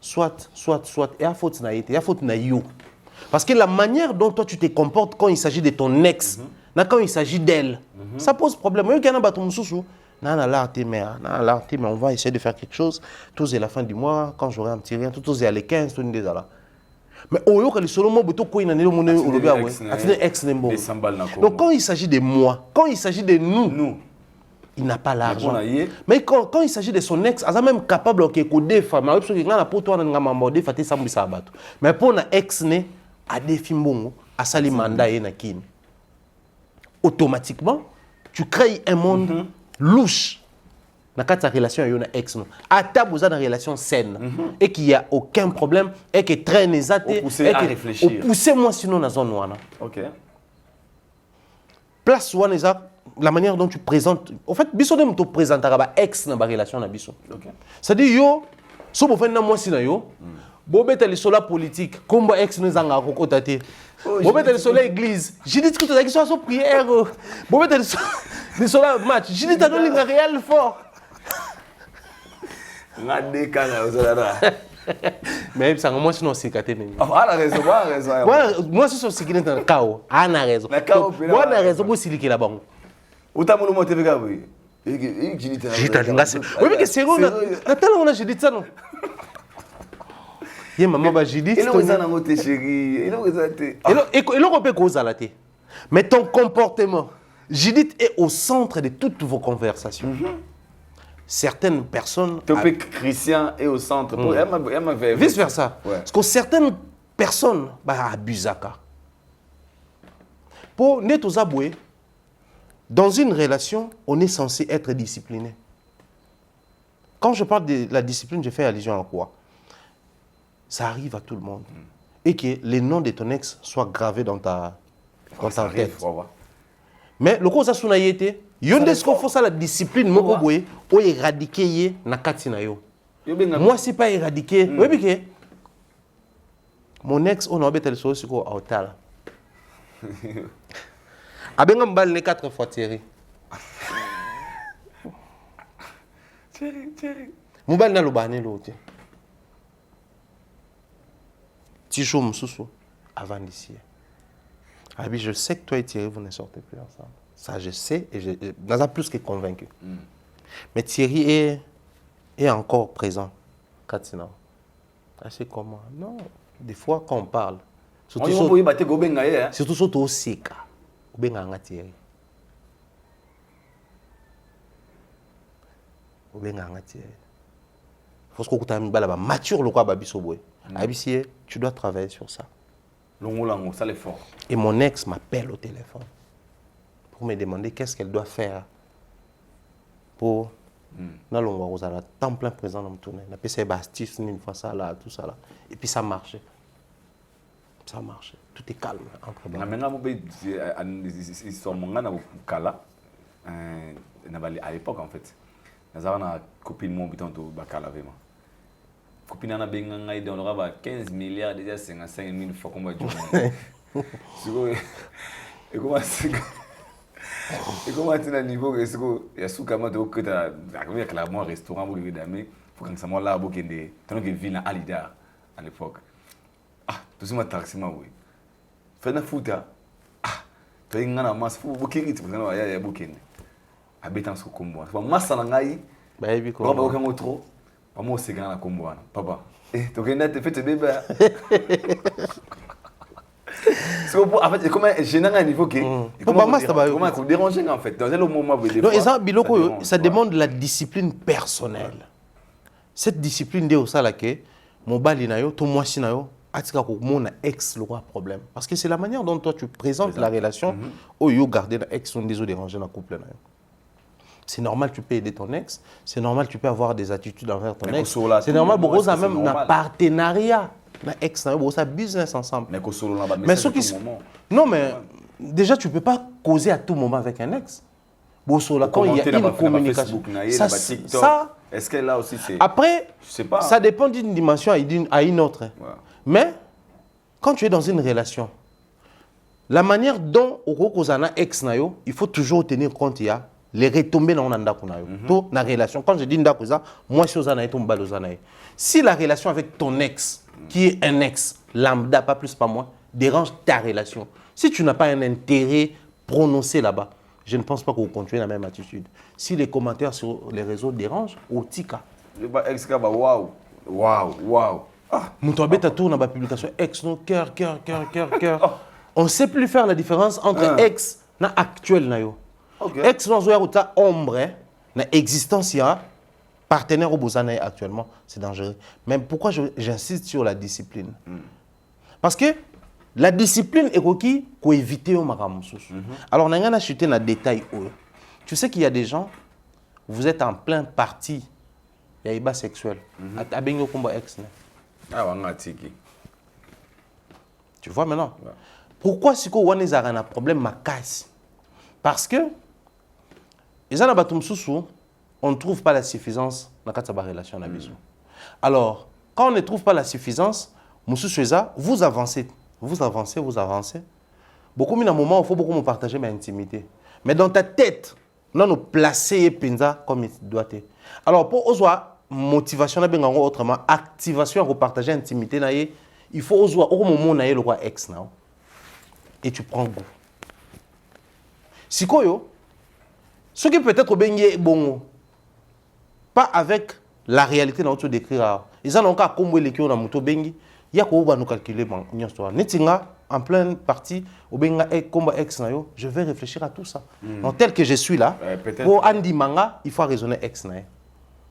Et à faute na été, à faute na yo. Parce que la manière dont toi tu te comportes quand il s'agit de ton ex, quand il s'agit d'elle, ça pose problème. On va essayer de faire quelque chose. Tous à la fin du mois, quand j'aurai un petit rien, tous à les 15, tout le monde. Mais donc quand il s'agit de moi, quand il s'agit de nous, il n'a pas l'argent. Mais quand il s'agit de son ex, il est même capable de des femmes. Mais pour un ex, à défi mbongo à sali mandat et na kin. Automatiquement tu crées un monde louche dans ta relation avec un ex. À ta besoin d'une relation saine et qu'il y a aucun problème et que très nésaté et que réfléchir. Poussez moi sinon dans zone wana. OK. Place wana la manière dont tu présentes. En fait biso dem to présentera ba ex dans ba relation na biso. OK. C'est-à-dire yo so bo fenna moi sina yo Bobeta le sola politique, comme ex nous en a côté. Bobeta le sola église, j'ai dit que tu as dit soit prière. Bobeta le sola match, j'ai dit que tu as donné un réel fort. Mais ça moi sinon c'est caté. Ah la raison, moi c'est ce qui est dans chaos. Ah na raison. Moi na raison pour siliquer la banque. Où t'as mon mot TV oui. J'ai dit oui mais que c'est bon. Attends on a j'ai dit ça non. Maman Judith. Mais ton comportement, Judith est au centre de toutes vos conversations. Certaines personnes. Christian est au centre. Vice versa. Parce que certaines personnes abusent. Pour Neto Zaboué, dans une relation, on est censé être discipliné. Quand je parle de la discipline, je fais allusion à quoi? Ça arrive à tout le monde. Et que les noms de ton ex soient gravés dans ta tête. Mais le cause a été, il y a ça la discipline, moi, pour éradiquer na katina yo. Moi, c'est pas éradiquer. Mon ex, on a embêté le sol sur le hôtel. Abengam balle les 4 fois Thierry. Thierry. Mobile na lobane l'autre. Tijo Moussou, avant d'ici. Je sais que toi et Thierry, vous ne sortez plus ensemble. Ça, je sais et je n'en ai plus que convaincu. Mais Thierry est encore présent. Katina. C'est comment? Non. Des fois, quand on parle, surtout surtout au Sika, au Benganga Thierry. Au Benganga Thierry. Il faut que tu aies mature le quoi Babisoboé. Abissier, tu dois travailler sur ça. Ça l'est fort. Et mon ex m'appelle au téléphone pour me demander qu'est-ce qu'elle doit faire pour temps plein présent dans le tournée. On a fait une fois ça là, tout ça là. Et puis ça marchait. Ça marche. Tout est calme entre Na menga mo be histoire monga na kala à l'époque en fait. Nazara na copine mon biton to bakala vraiment. Copine na benga ngai dans le 15 milliards déjà 55 000 fois comme du monde. Et comment tu as niveau est-ce que il y a sous comment tu que tu as clairement restaurant pour les dames faut que ça moi là pour que des tant que ville à Alida à l'époque. Ah, tout ça m'a taxi ma oui. Fais na futa. Ah, tu as ngana mas fu booking tu ngana ya booking. Habitant sur combo. Ba massa na ngai. Ba yebi ko. Ba ba ko trop. Ba mo se ngana combo wana. Papa. Tu gagnes te fait te bébé. En fait, comment j'ai un niveau qui comment vous déranger en fait dans le moment où non, et ça biloko ça demande la discipline personnelle. Cette discipline de ça là que mon bali na yo to mwasi na yo atika ko mon ex le roi problème parce que c'est la manière dont toi tu présentes la relation au yo garder la ex on désolé déranger dans couple na yo. C'est normal, tu peux aider ton ex. C'est normal, tu peux avoir des attitudes envers ton ex. C'est normal, beaucoup ça même un partenariat. Na ex, ça business ensemble. Mais ce qui non, mais déjà, tu ne peux pas causer à tout moment avec un ex. Quand il y a une communication. Ça, est-ce que là aussi c'est. Après, ça dépend d'une dimension à une autre. Ouais. Mais quand tu es dans une relation, la manière dont on a ex, il faut toujours tenir compte, il y a les retombées dans la relation. Quand je dis ndakuza, moi je suis si la relation avec ton ex, qui est un ex lambda, pas plus pas moins, dérange ta relation, si tu n'as pas un intérêt prononcé là-bas, je ne pense pas que vous continuez la même attitude. Si les commentaires sur les réseaux dérangent, au tika. Ex waouh, waouh, waouh. Moutouabeta tourne dans la publication ex, non, cœur. On ne sait plus faire la différence entre ex et actuel. Okay. Ex non ta ombre na existence ya partenaire au bozana actuellement c'est dangereux. Mais pourquoi j'insiste sur la discipline? Parce que la discipline est requis pour éviter au makamusus. Alors on a chuté dans détail. Tu sais qu'il y a des gens, vous êtes en plein parti, il y a des bas sexuels. Abengo combat ex. Tu vois maintenant? Ouais. Pourquoi si on a un problème macasse? Parce que on ne trouve pas la suffisance dans la relation. Alors, quand on ne trouve pas la suffisance, vous avancez. Beaucoup de moments, il faut beaucoup partager ma intimité. Mais dans ta tête, on nous placer comme il doit être. Alors, pour avoir motivation, autrement, activation pour partager l'intimité, il faut au moment où le roi ex. Et tu prends goût. Si ce qui peut-être bon, pas avec la réalité dans notre décrire. Ils ont encore comme les qui ont moto bengi, il y a quoi nous calculer une histoire. Netinga en pleine partie au benga combat ex na yo, je vais réfléchir à tout ça. Donc tel que je suis là, pour Andy Manga, il faut raisonner ex na.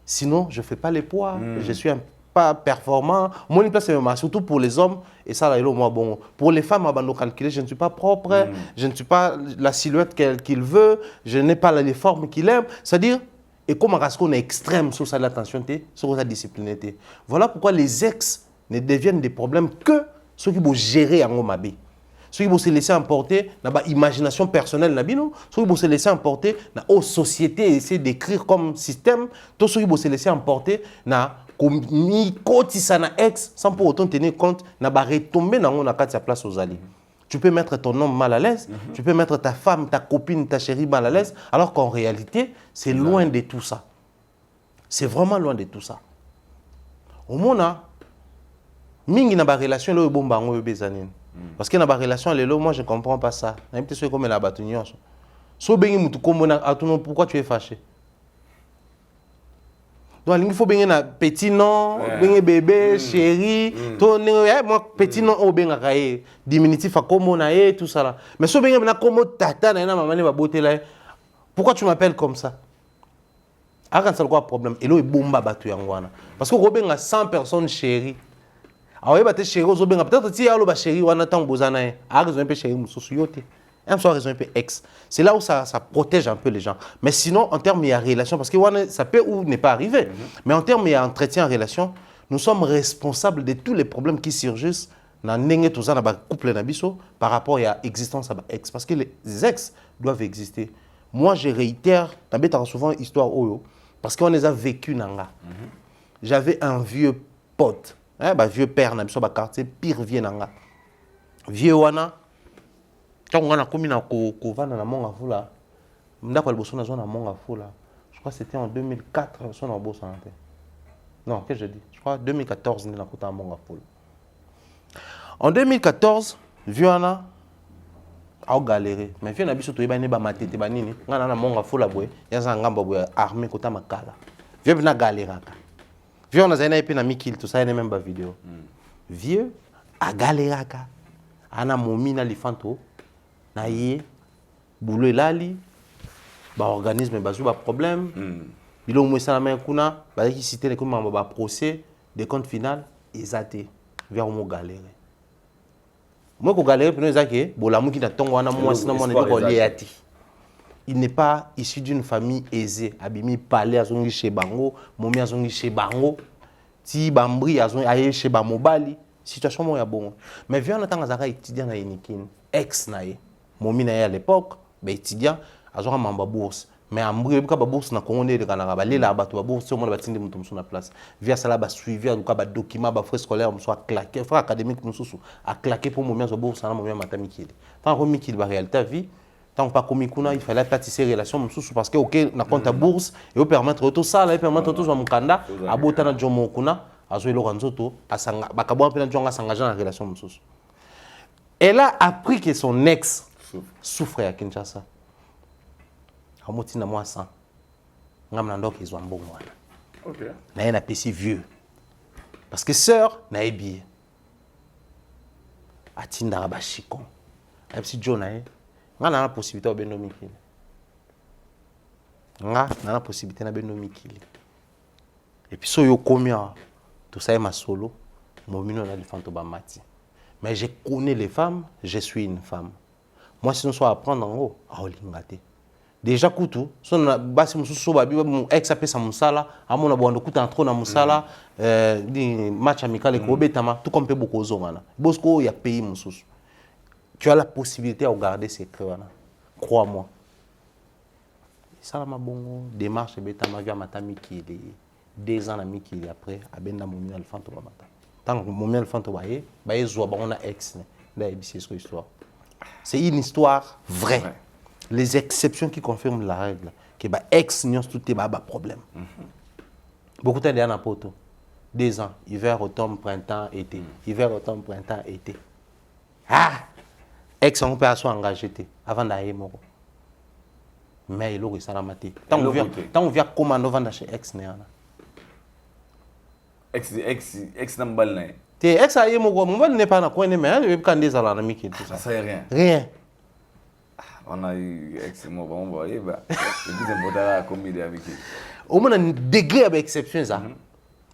Sinon, je fais pas les poids, je suis pas performant. Mon place c'est surtout pour les hommes et ça là moi bon. Pour les femmes à calculer, je ne suis pas propre, je ne suis pas la silhouette qu'il veut, je n'ai pas les formes qu'il aime, c'est-à-dire et comme on est extrême sur ça l'attention sur sa discipline. Voilà pourquoi les ex ne deviennent des problèmes que ceux qui vont gérer en Omabé. Ceux qui vont se laisser emporter dans l'imagination personnelle, ceux qui vont se laisser emporter dans la société et essayer d'écrire comme système, tous ceux qui vont se laisser emporter dans la ex sans pour autant tenir compte na ba retomber dans la place aux alliés. Tu peux mettre ton homme mal à l'aise, tu peux mettre ta femme, ta copine, ta chérie mal à l'aise, alors qu'en réalité, c'est loin de tout ça. C'est vraiment loin de tout ça. Au monde, mingi na ba relation le bomba ngo bezanine. Parce que na ba relation le moi je comprends pas ça. Na peut-être comme la batunyo. So bengi mutu kombo na atuno pourquoi tu es fâché? Donc il faut bien un petit nom, bien bébé, chéri, moi petit nom au bien cahier, diminutif à comme on a tout ça là. Mais si bien na comme tata na maman va botter là. Pourquoi tu m'appelles comme ça? Ah quand ça quoi problème? Et là il bomba batu yangwana. Parce que Robin a 100 personnes chéri. Ah ouais batte chéri zo bien peut-être si alo ba chéri wana tant bozana. Ah raison un peu chéri mususu yote. Un soir raison un peu ex. C'est là où ça protège un peu les gens. Mais sinon, en termes de relation, parce que ça peut ou n'est pas arrivé, mais en termes d'entretien en relation, nous sommes responsables de tous les problèmes qui surgissent na ndenge tout ça na ba couple na biso par rapport à l'existence à ba ex parce que les ex doivent exister. Moi je réitère na souvent histoire oyo parce qu'on les a vécu nanga. J'avais un vieux pote, vieux père na biso ba quartier pire vieux nanga. Vieux wana quand on a commis na ko vana na monga fula. Ndako liboso na zona monga fula. Je crois que c'était en 2004 son en bourse. Non, qu'est-ce que je dis? Je crois 2014 na kota monga fula. En 2014, Viana a galéré. Mais Viana a biso to yeba ne ba matete ba nini. Ngana na monga fula boy, ya za ngamba boy armée kota makala. Vieux na galéraka. Vieux on a zaina epi na mikil tout ça ene même ba vidéo. Vieux a galéraka. Ana momina lifanto na ye boulot elali ba organisme bazu ba problème. Bilo mo sala main kuna ba ki citer comme ba procès de compte final ezaté. Vieux mo galéré. Moi, je galère pour nous dire que il n'est pas issu d'une famille aisée. Abimi palais azongi chez bango, momi azongi chez bango, ti bambri azongi chez bamobali. Situation mo ya bon. Mais viens entendre azaka étudiant na Yenikin, ex na ye. Momi na ye à l'époque, ben étudiant azonga mamba bourse. Mais ambri ka ba bourse na Congo de kana ba lela ba to ba bourse mo ba tindi mutum sur na place. Via ça là ba suivi en cas ba document ba frais scolaire mo soit claqué, frais académique mo susu a claqué pour moment zo bourse na moment matami kili. Tant que mikili ba réalité vie, tant pas comme kuna il fallait tisser relation mo susu parce que OK na compte bourse et permettre tout ça là et permettre tout zo mukanda abota na jomo kuna azo elo kanzoto asanga ba kabwa pe na jonga s'engager dans la relation mo susu. Elle a appris que son ex souffrait à Kinshasa. Amotina moi sans ngam nando ki zwa mbongo wana. OK. Na yena pesi vieux. Parce que sœur na ebi. Atinda ba chikon. A pesi John na nga na possibilité obendo mikili. Nga na possibilité na bendo mikili. Et puis so yo komia tout ça est ma solo, mon mino na lifanto ba mati. Mais je connais les femmes, je suis une femme. Moi si nous soit apprendre en haut, olingate. Déjà kutu so na basi mususu ba biba mu ex apesa musala amona bondo kuta trop na musala di match amical ko betama tout comme pe beaucoup zongana bosco ya pays mususu tu as la possibilité de garder ces wana crois-moi ça la mabongo démarche betama via matami qui 2 ans na miki après abenda momina le fanto ba mata tant que momina le fanto ba ye zo ba on a ex na ebisi cette histoire c'est une histoire vraie. Les exceptions qui confirment la règle, que bah ex n'y a tout est bah problème. Beaucoup de gens poto 2 ans, hiver, automne, printemps, été, hiver, automne, printemps, été. Ah, ex on peut soit engagé avant d'aller mort. Mais il aurait ça la maté. Tant on vient commando vendre chez ex néana. Ex n'emball né. T'es ex a yé mort, mon n'est pas na coin mais il quand des ala na miki tout ça. Ça c'est rien. Rien. On a eu ex-moi, on va y aller. Et puis, c'est un peu combien avec lui. Au moins, un degré avec exception, ça.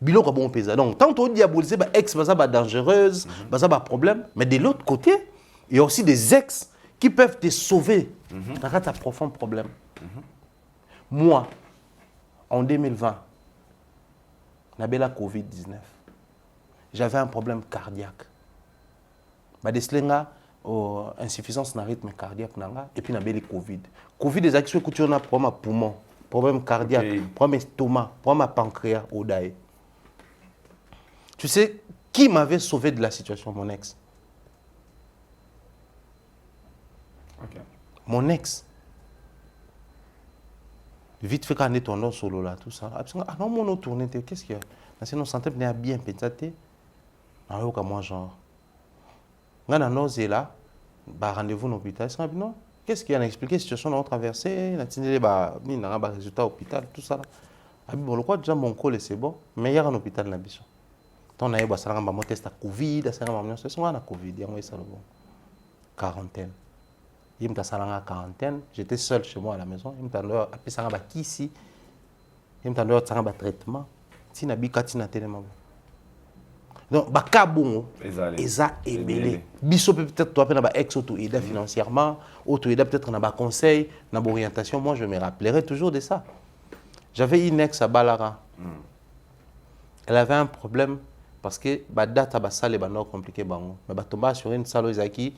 Bilo ka bon pesa. Donc, tant on diaboliser, ex, ça va dangereuse, ça va problème. Mais de l'autre côté, il y a aussi des ex qui peuvent te sauver quand tu as un profond problème. Moi, en 2020, j'avais la Covid-19. J'avais un problème cardiaque. Insuffisance de rythme cardiaque et puis le Covid. Covid des actions que tu as problème poumon, problème cardiaque, problème estomac, problème pancréas au daï. Tu sais qui m'avait sauvé de la situation, mon ex? Okay. Mon ex. Vite fait quand on est tourné solo là tout ça. Ah non mon tourné qu'est-ce qu'il y a? Sinon santé bien pensé. Ah oui comme moi genre. Quand on est là, rendez-vous à l'hôpital. Non, qu'est-ce qu'il y a à expliquer la situation qu'on a traversée, la résultat à l'hôpital, tout ça. Bon, le quoi déjà mon col c'est bon, mais il y a un hôpital là biso. Tant on a eu un test à Covid, un Covid, il y a un quarantaine. Il me a quarantaine, j'étais seul chez moi à la maison, il me a appelé ça ici, il me a un traitement, si na bika tina tellement. Donc, bakabongo, eza ebele. Biso peut-être toi na ba ex auto aider financièrement, auto aider peut-être na ba conseil, na ba orientation. Moi, je me rappellerai toujours de ça. J'avais une ex à Balara. Elle avait un problème parce que la date à salle est compliqué. Mais tomber sur une salle qui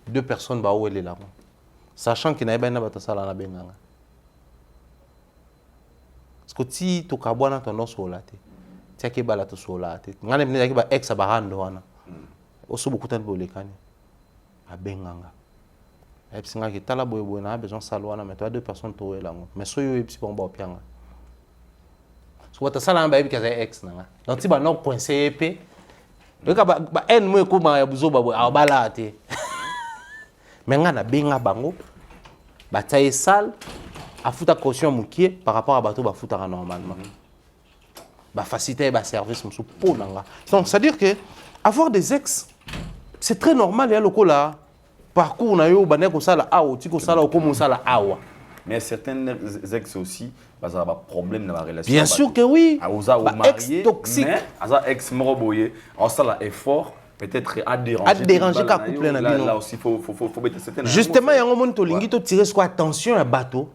2 personnes où elle est là. Sachant qu'il n'y a pas de salle à la benganga. Parce que si tu as ton os sur la tête, tu as que bala to sur la tête. Ngane mne ba ex abarando wana. Oso beaucoup de bolekani. A benganga. Et puis singa ki tala boy na besoin salle wana mais toi 2 personnes to là. Mais so yo epsi bon ba pianga. So ta sala ba ebi kaza ex nanga. Donc ti ba no coincé épée. Donc ba en mo ko ma ya buzo ba boy a bala te. Mais ngana benga bango. Ba taille salle a fouta caution mukie par rapport à bateau ba fouta normalement. Ba faciliter ba service musu po nanga. Donc c'est à dire que avoir des ex c'est très normal ya loko là parcours na yo bané ko sala awo ti ko sala ko mo sala awa. Mais certains ex aussi parce que ba problème dans la relation. Bien sûr que oui. Aouza ou marié ex toxique. Mais aza ex moroboye on sala effort peut-être à déranger. À déranger ka couple na bino. Là aussi faut mettre certaines. Justement yango mon to lingi to tirer quoi attention à bateau.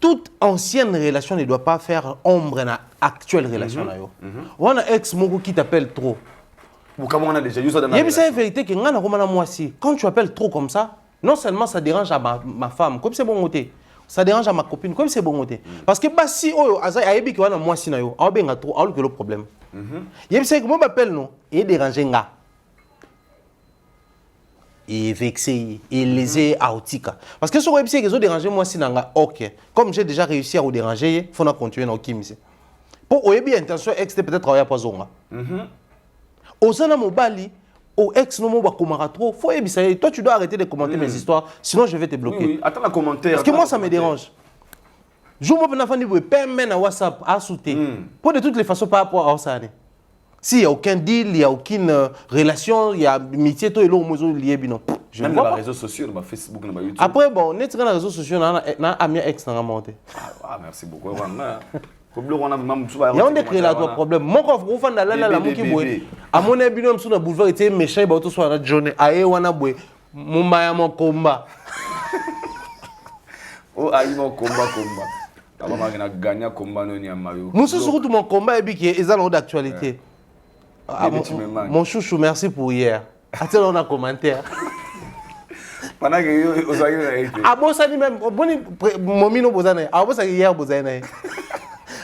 Toute ancienne relation ne doit pas faire ombre à l'actuelle relation. On a ex moko qui t'appelle trop. Comment on a déjà eu ça dans la relation. Il y a une vérité que moi aussi. Quand tu appelles trop comme ça, non seulement ça dérange à ma femme, comme c'est bon côté, ça dérange à ma copine, comme c'est bon côté. Parce que bah, si oh ayebi que moi si na yo, a benga trop, a le problème. Il y a une que moi m'appelle non, et déranger nga. Et vexé, et lésé aotika. Parce que sur le website, ils ont dérangé moi si nanga, ok. Comme j'ai déjà réussi à vous déranger, il faut continuer dans le kim. Pour oyebi intention ex peut-être travailler pas zonga. Osana mobali, au ex no mo ba komara trop, faut ebisa. Toi tu dois arrêter de commenter mes histoires, sinon je vais te bloquer. Oui. Attends un commentaire. Parce que moi ça me dérange. Je me prends fani permet na WhatsApp à sauter. Pour de toutes les façons par rapport à ça. S'il n'y a aucun deal, il n'y a aucune relation, il y a amitié, tout est là au moins lié bino. Je même dans les réseaux sociaux, dans Facebook, dans YouTube. Après bon, net dans les réseaux sociaux, na ami ex na monté. Ah merci beaucoup. Il y a un décret là, toi problème. Mon coffre, vous faites la mouki boy. À mon avis, nous sommes boulevard était méchant, bah tout soit la journée. Aïe wana boy, mon maya mon combat. Oh aïe mon combat. Abama na gagner combat no nyamayo. Nous sommes surtout mon combat et qui est dans d'actualité. Mon chouchou, merci pour hier. Attends, on a commentaire. Pendant que vous avez été. Ah bon ça dit même mon mino bozane. Ah bon ça hier bozane.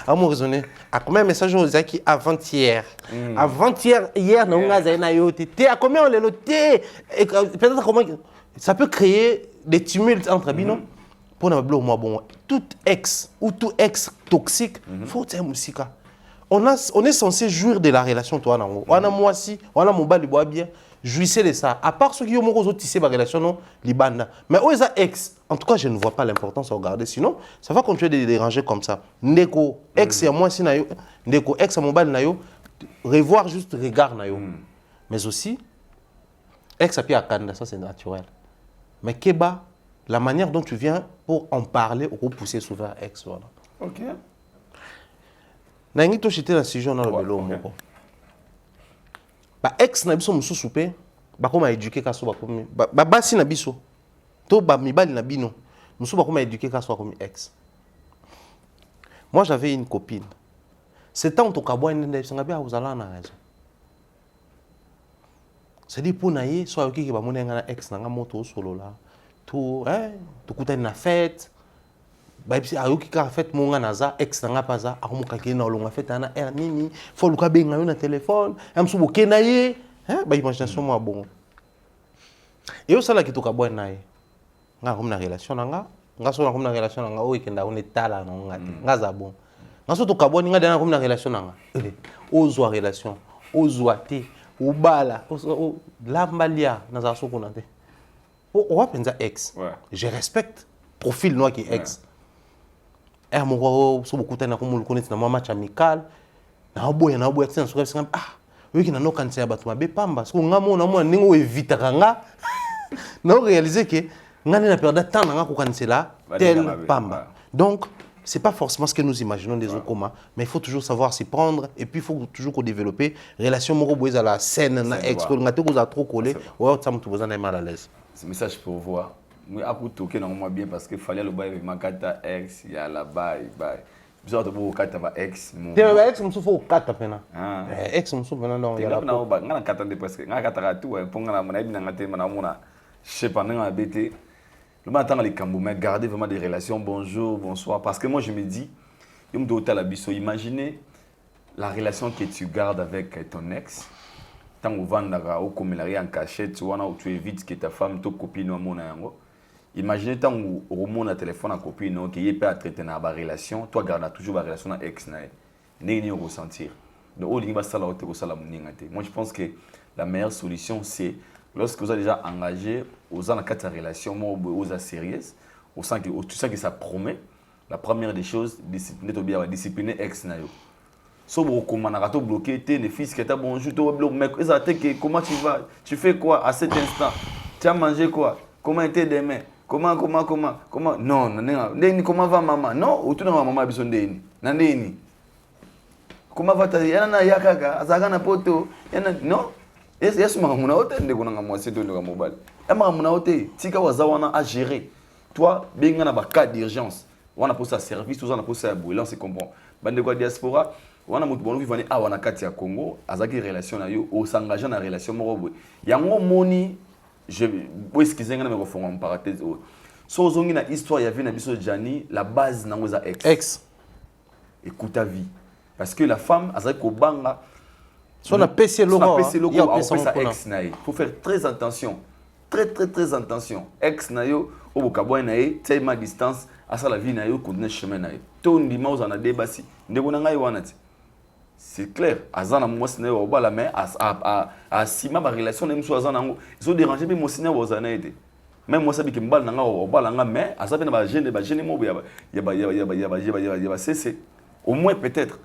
Ah mon raisonner. À combien de messages on a qui avant-hier. Avant-hier hier non nga zaina yo té à combien on les noté peut-être comment ça peut créer des tumultes entre bino. Pour ne pas moi bon tout ex ou tout ex toxique faut être musique. On est censé jouir de la relation toi nango. On a moi si, on a mon bali bois bien, jouissez de ça. À part ceux qui ont mon tisser ma relation non libanda. Mais aux ex, en tout cas, je ne vois pas l'importance à regarder sinon ça va continuer de déranger comme ça. Ndeko ex et moi si na yo, ndeko ex à mon bali na yo, revoir juste regard na yo. Mais aussi ex à pied à kanda, ça c'est naturel. Mais keba la manière dont tu viens pour en parler ou repousser souvent ex voilà. OK. Nangi to chité na sujet na lobelo moko. Ba ex na biso mususu pe ba koma éduquer kaso ba komi ba basi na biso. To ba mibali na bino. Mususu ba koma éduquer kaso ba komi ex. Moi j'avais une copine. C'est tant to kabwa ndende singa bia uzala na raison. C'est dit pour naye so yoki ki ba monenga na ex na nga moto solo là. Tout to kutani na fête. Bah puis ayoki ka fête monga naza ex nanga paza akomuka ke na olonga fête ana nini faut luka benga yo na téléphone amsu bokena ye ba imagination moi bon et au sala ki to ka bwa naye nga comme na relation nanga nga so na comme na relation nanga o ikenda on etala na ngati nga za bon nga so to ka bwa nga dana comme na relation nanga ozwa relation ozwa te ubala lambalia na za so kuna te o wa penza ex je respecte profil noir qui ex. Et mon so beaucoup na comme le connaître na match amical na boya tsena so ka oui qui na no kanisa batu mabe pamba so ngamo na mo ningo evita kanga na réaliser que ngani na perdre temps na ko kanisela tel pamba. Donc c'est pas forcément ce que nous imaginons des communs mais il faut toujours savoir s'y prendre et puis il faut toujours qu'on développer relation moko boeza la scène na ex ko ngate ko za trop collé ou ça me trouve mal à l'aise. Ce message pour voir. Moi, à tout toquer normalement bien parce qu'il fallait le bail avec Makata ex, il y a la bail. Bizarre de beau quatre va ex. Tu es ex, je suis 4 pena. Ex, je suis non. Il y a un 4 ans presque. Un 4 ans tout. Pour nga na ibina ngate mana je sais pas nga BT. Le matin les Cambou, mais garder vraiment des relations bonjour, bonsoir. Parce que moi je me dis, je me dois à la biso. Imaginez la relation que tu gardes avec ton ex. Tant que vous vendez au communauté en cachette, tu évites que ta femme, ta copine, ou mon yango. Imaginez tant que vous remontez un téléphone à copine, qui est pas à traiter dans la relation, toi garde toujours la relation avec ex nae. N'est ressentir. Donc au niveau ça là moi je pense que la meilleure solution c'est lorsque vous avez déjà engagé aux en quatre relation, aux sérieuses, au sens que tu sens que ça promet. La première des choses, discipliner ex nae. Si vous recommandez bloquer, tu es le fils qui est bonjour, tu es bloqué, mais comment tu vas? Tu fais quoi à cet instant? Tu as mangé quoi? Comment était demain? Comment? Non, comment va maman? Non, ou tu n'as maman besoin de ni. Comment va ta yana yakaka? Azagana poto? Non. Yes, maman hote ndeko na mwasi to ndeko mobile. Maman hote, tika wazawana à gérer. Toi, bien na ba cas d'urgence. On a posé un service, on a posé un boulot, là on se comprend. Bande quoi diaspora, on a mutu bono vivani a wana kati ya Congo, azaki relation na yo, o s'engager na relation moko. Yango moni je vous excusez nga na me refonga en parenthèse. So ozongi na histoire ya vie na biso Jani, la base na ngoza ex. Écoute ta vie. Parce que la femme azaki ko banga son PC logo, il ex na ye. Faut faire très attention. Très attention. Ex na yo au bokabwa na ye, tellement distance à ça la vie na yo continue chemin na ye. To ndima ozana debasi. Ndeko na ngai wana ti. C'est clair. Azana mwasi na yo obala mais a sima ba relation na mso azana ngo. Ils ont dérangé mais mwasi na ozana ete. Même moi sabi ke mbala na nga obala nga mais azabe na ba gene mo ya c'est au moins peut-être.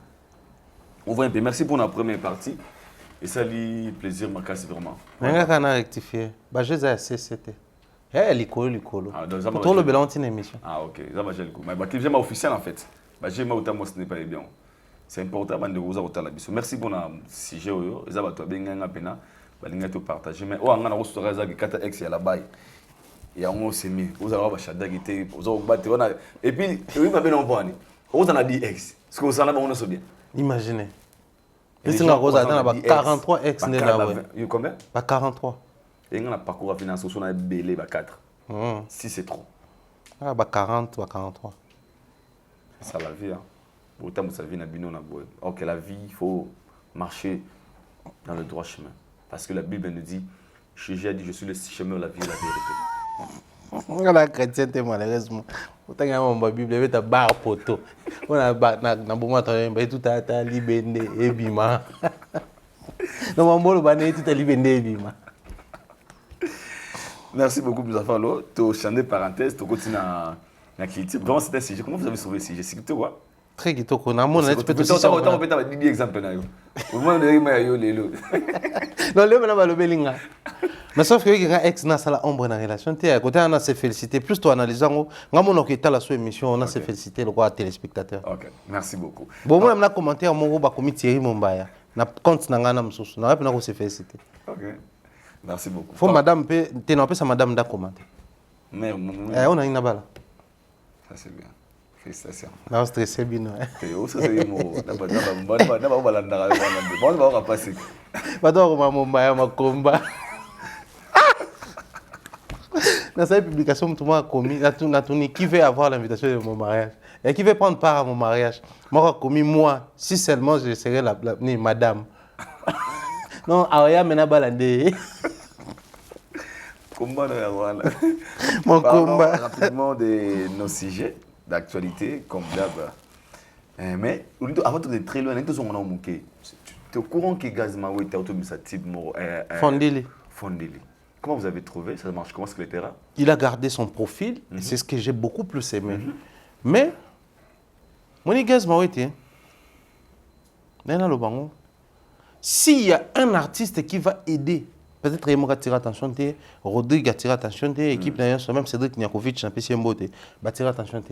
On voit un peu. Merci pour la première partie. Et ça lui plaisir m'a cassé vraiment. Mais quand on a rectifié, bah je sais CCT. L'icolo. Pour le bilan d'une émission. Ah ok, ça va j'ai le coup. Mais bah j'ai ma officiel en fait. Bah j'ai ma autant moi ce n'est pas bien. C'est important de vous avoir la biso. Merci pour la sujet yo. Ça va toi bien nga pena. Bah linga te partager mais on a reçu raza que 4 ex ya la bail. Et on s'est mis. Vous allez avoir chada qui était vous allez battre on a et puis oui pas bien on voit ni. On en a dit ex. Ce que vous en avez on se bien. Imaginez. Et c'est la 43 ex né là ouais. Combien? Pas 43. Et on a parcours à finance on a belé ba 4. Si c'est trop. Ah bah 40 ou 43. C'est ça la vie hein. Autant que ça vie na bino na boy. OK, la vie, il faut marcher dans le droit chemin parce que la Bible nous dit Jésus a dit je suis le chemin, la vie et la vérité. On a chrétien malheureusement. Autant que la Bible est ta barre poteau. On a na bon matin tout à libende et bima. Non mon bolo bané tout à libende et bima. Merci beaucoup pour avoir l'eau. Tu chanté parenthèse, tu continues à critique. Vraiment c'était sujet. Comment vous avez sauvé ce sujet? C'est que quoi? Très guito qu'on a mon espèce de ça autant peut être des exemples là yo. Au moins de ma yo lelo. Non le na ba lo belinga. Mais sauf que quand ex na sala ombre na relation té à côté on a se féliciter plus toi analysant ngamo no kita la sous émission on a se féliciter le quoi téléspectateur. OK, merci beaucoup. Bon moi na commentaire mon ba komi Thierry Mombaya na compte na ngana msusu na pe na ko se féliciter. OK. Merci beaucoup. Faut madame pe té na pe sa madame da commenter. Mais on a une bala. Ça c'est bien. Félicitations. Non, stressé bien. Théo, ça c'est mon. N'a pas balanda. Bon, on va passer. Pas d'or ma combat. Dans cette publication, tout le monde a commis. Qui veut avoir l'invitation de mon mariage et qui veut prendre part à mon mariage? Moi, j'ai commis moi. Si seulement je serais la madame. Non, Aoya mena balandé. Combat de voilà. Mon combat. Rapidement de nos sujets d'actualité, comme d'hab. Mais avant de très loin, nous sommes en manqué. Tu es au courant que Gazmaoui est autour de sa type Fondili. Comment vous avez trouvé? Ça marche comment ce que le terrain? Il a gardé son profil, et c'est ce que j'ai beaucoup plus aimé. Mais, mon Gazmaoui était. S'il y a un artiste qui va aider, peut-être qu'il va tirer attention, Rodrigue a tiré attention, l'équipe même Cédric Niakovic n'a pas tiré attention.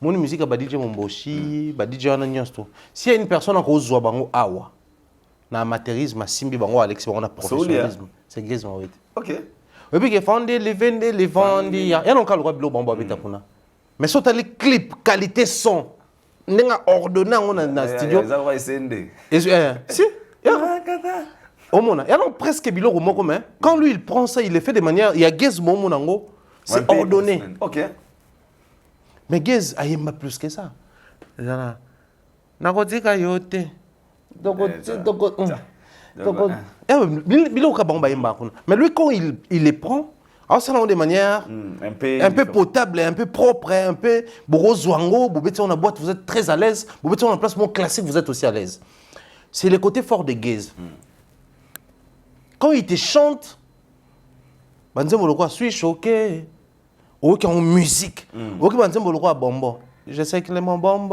Mon musique a DJ Momboshi, DJ Ananyosto. S'il y a une personne qui a joué awa, na amateurisme, simbi bango Alex, on a professionnalisme. C'est Gazmaoui. OK. Et puis il fondé les vendre, il y a un cas le roi Blo Bambo habita kuna. Mais sur les clips qualité son, Nenga ordonné on a dans studio. Ça va essayer. Si. Il y a presque biloko moko mais quand lui il prend ça, il le fait de manière il y a Gez Momonango, c'est ordonné. OK. Mais Gez ayemba plus que ça. Nakotika yote. Mais lui quand il les prend, alors ça de manière un peu potable, un peu propre, un peu borozwango, on a boîte, vous êtes très à l'aise, on a un placement classique, vous êtes aussi à l'aise. C'est le côté fort de Gez. Quand il te chante, je suis choqué. Ou qui ont musique. Ou qui ont bonbon. Je sais que les bonbons,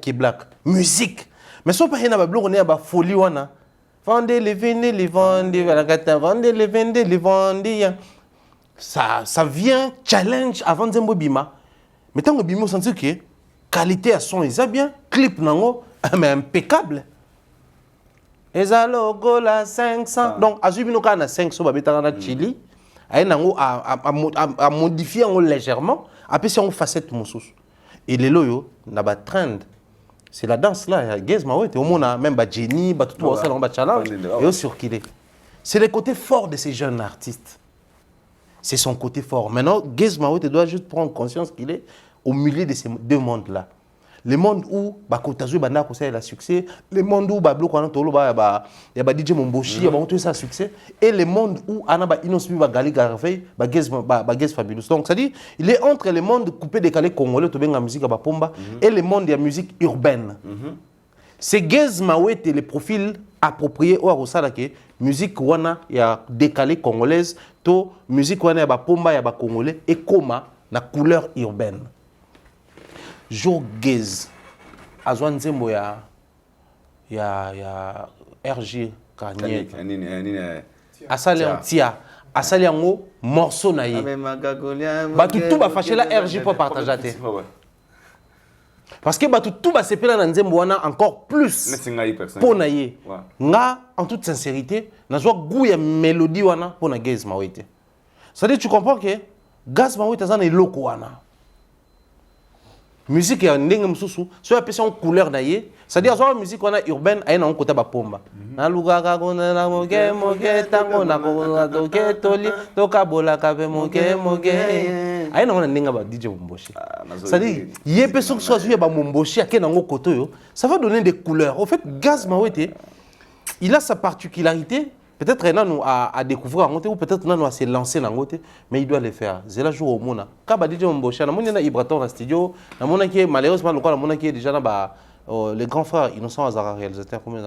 qui est black. Musique. Mais si on n'a pas de folie, vendez les ça vient challenge avant Nzembo Bima. Mais tant que Bima, on sent que qualité à son, ils ont bien. Clip, mais impeccable. Et ça, logo, la 500. Donc, à Zubino, quand on a 500, on a Chili. À modifier légèrement. Après, c'est une facette moussous. Et les loyaux, on a un trend. C'est la danse là. Gez Mawete, au monde, même Jenny, tout ça, on a challenge. Et aussi sur qui est. C'est le côté fort de ces jeunes artistes. C'est son côté fort. Maintenant, Gez Mawete doit juste prendre conscience qu'il est au milieu de ces deux mondes-là. Le monde où Kotazu Banda a le succès, le monde où il y a DJ Momboshi, il y a tout ça succès, et le monde où Anaba Inosmi Gali Garfei, Gez Fabulous. Donc, ça dit, il est entre le monde coupé décalé congolais, la musique à Pomba, et le monde de la musique urbaine. C'est Gez Mawete le profil approprié au Arosalake, musique wana ya décalé congolaise, to musique wana ya Pomba ya Congolais, et Koma, la couleur urbaine. Jour Gez, Azwan Nzembo ya RG Kanye. Asali Antia, Asali Ango, morceau na ye. Tout va fâcher la RG pour partager. Parce que tout va se faire dans Nzembo wana encore plus pour na ye. Nga, en toute sincérité, na joie goût ya mélodie wana pour na Gez Mawete. C'est-à-dire, tu comprends que Gez Mawete zana eloko wana. Musique est ndenge mususu so appelle ça couleur naie c'est-à-dire soit musique on a urbaine ay na côté ba pomba na lugaka kona na moge tango na ko doke toli toka bola ka be moge ay na ndenge ba DJ Momboshi c'est-à-dire yé so soit sur ba Momboshi akena ngo koto yo ça va donner des couleurs au fait Gez Mawete il a sa particularité. Peut-être qu'il a à découvrir en côté ou peut-être qu'il a à se lancer en côté, mais il doit le faire. C'est la jour au monde. Quand il dit Momboshi, il y a Ibraton dans le studio, il y a malheureusement il y a déjà les grands frères Innocent Azara réalisateur comme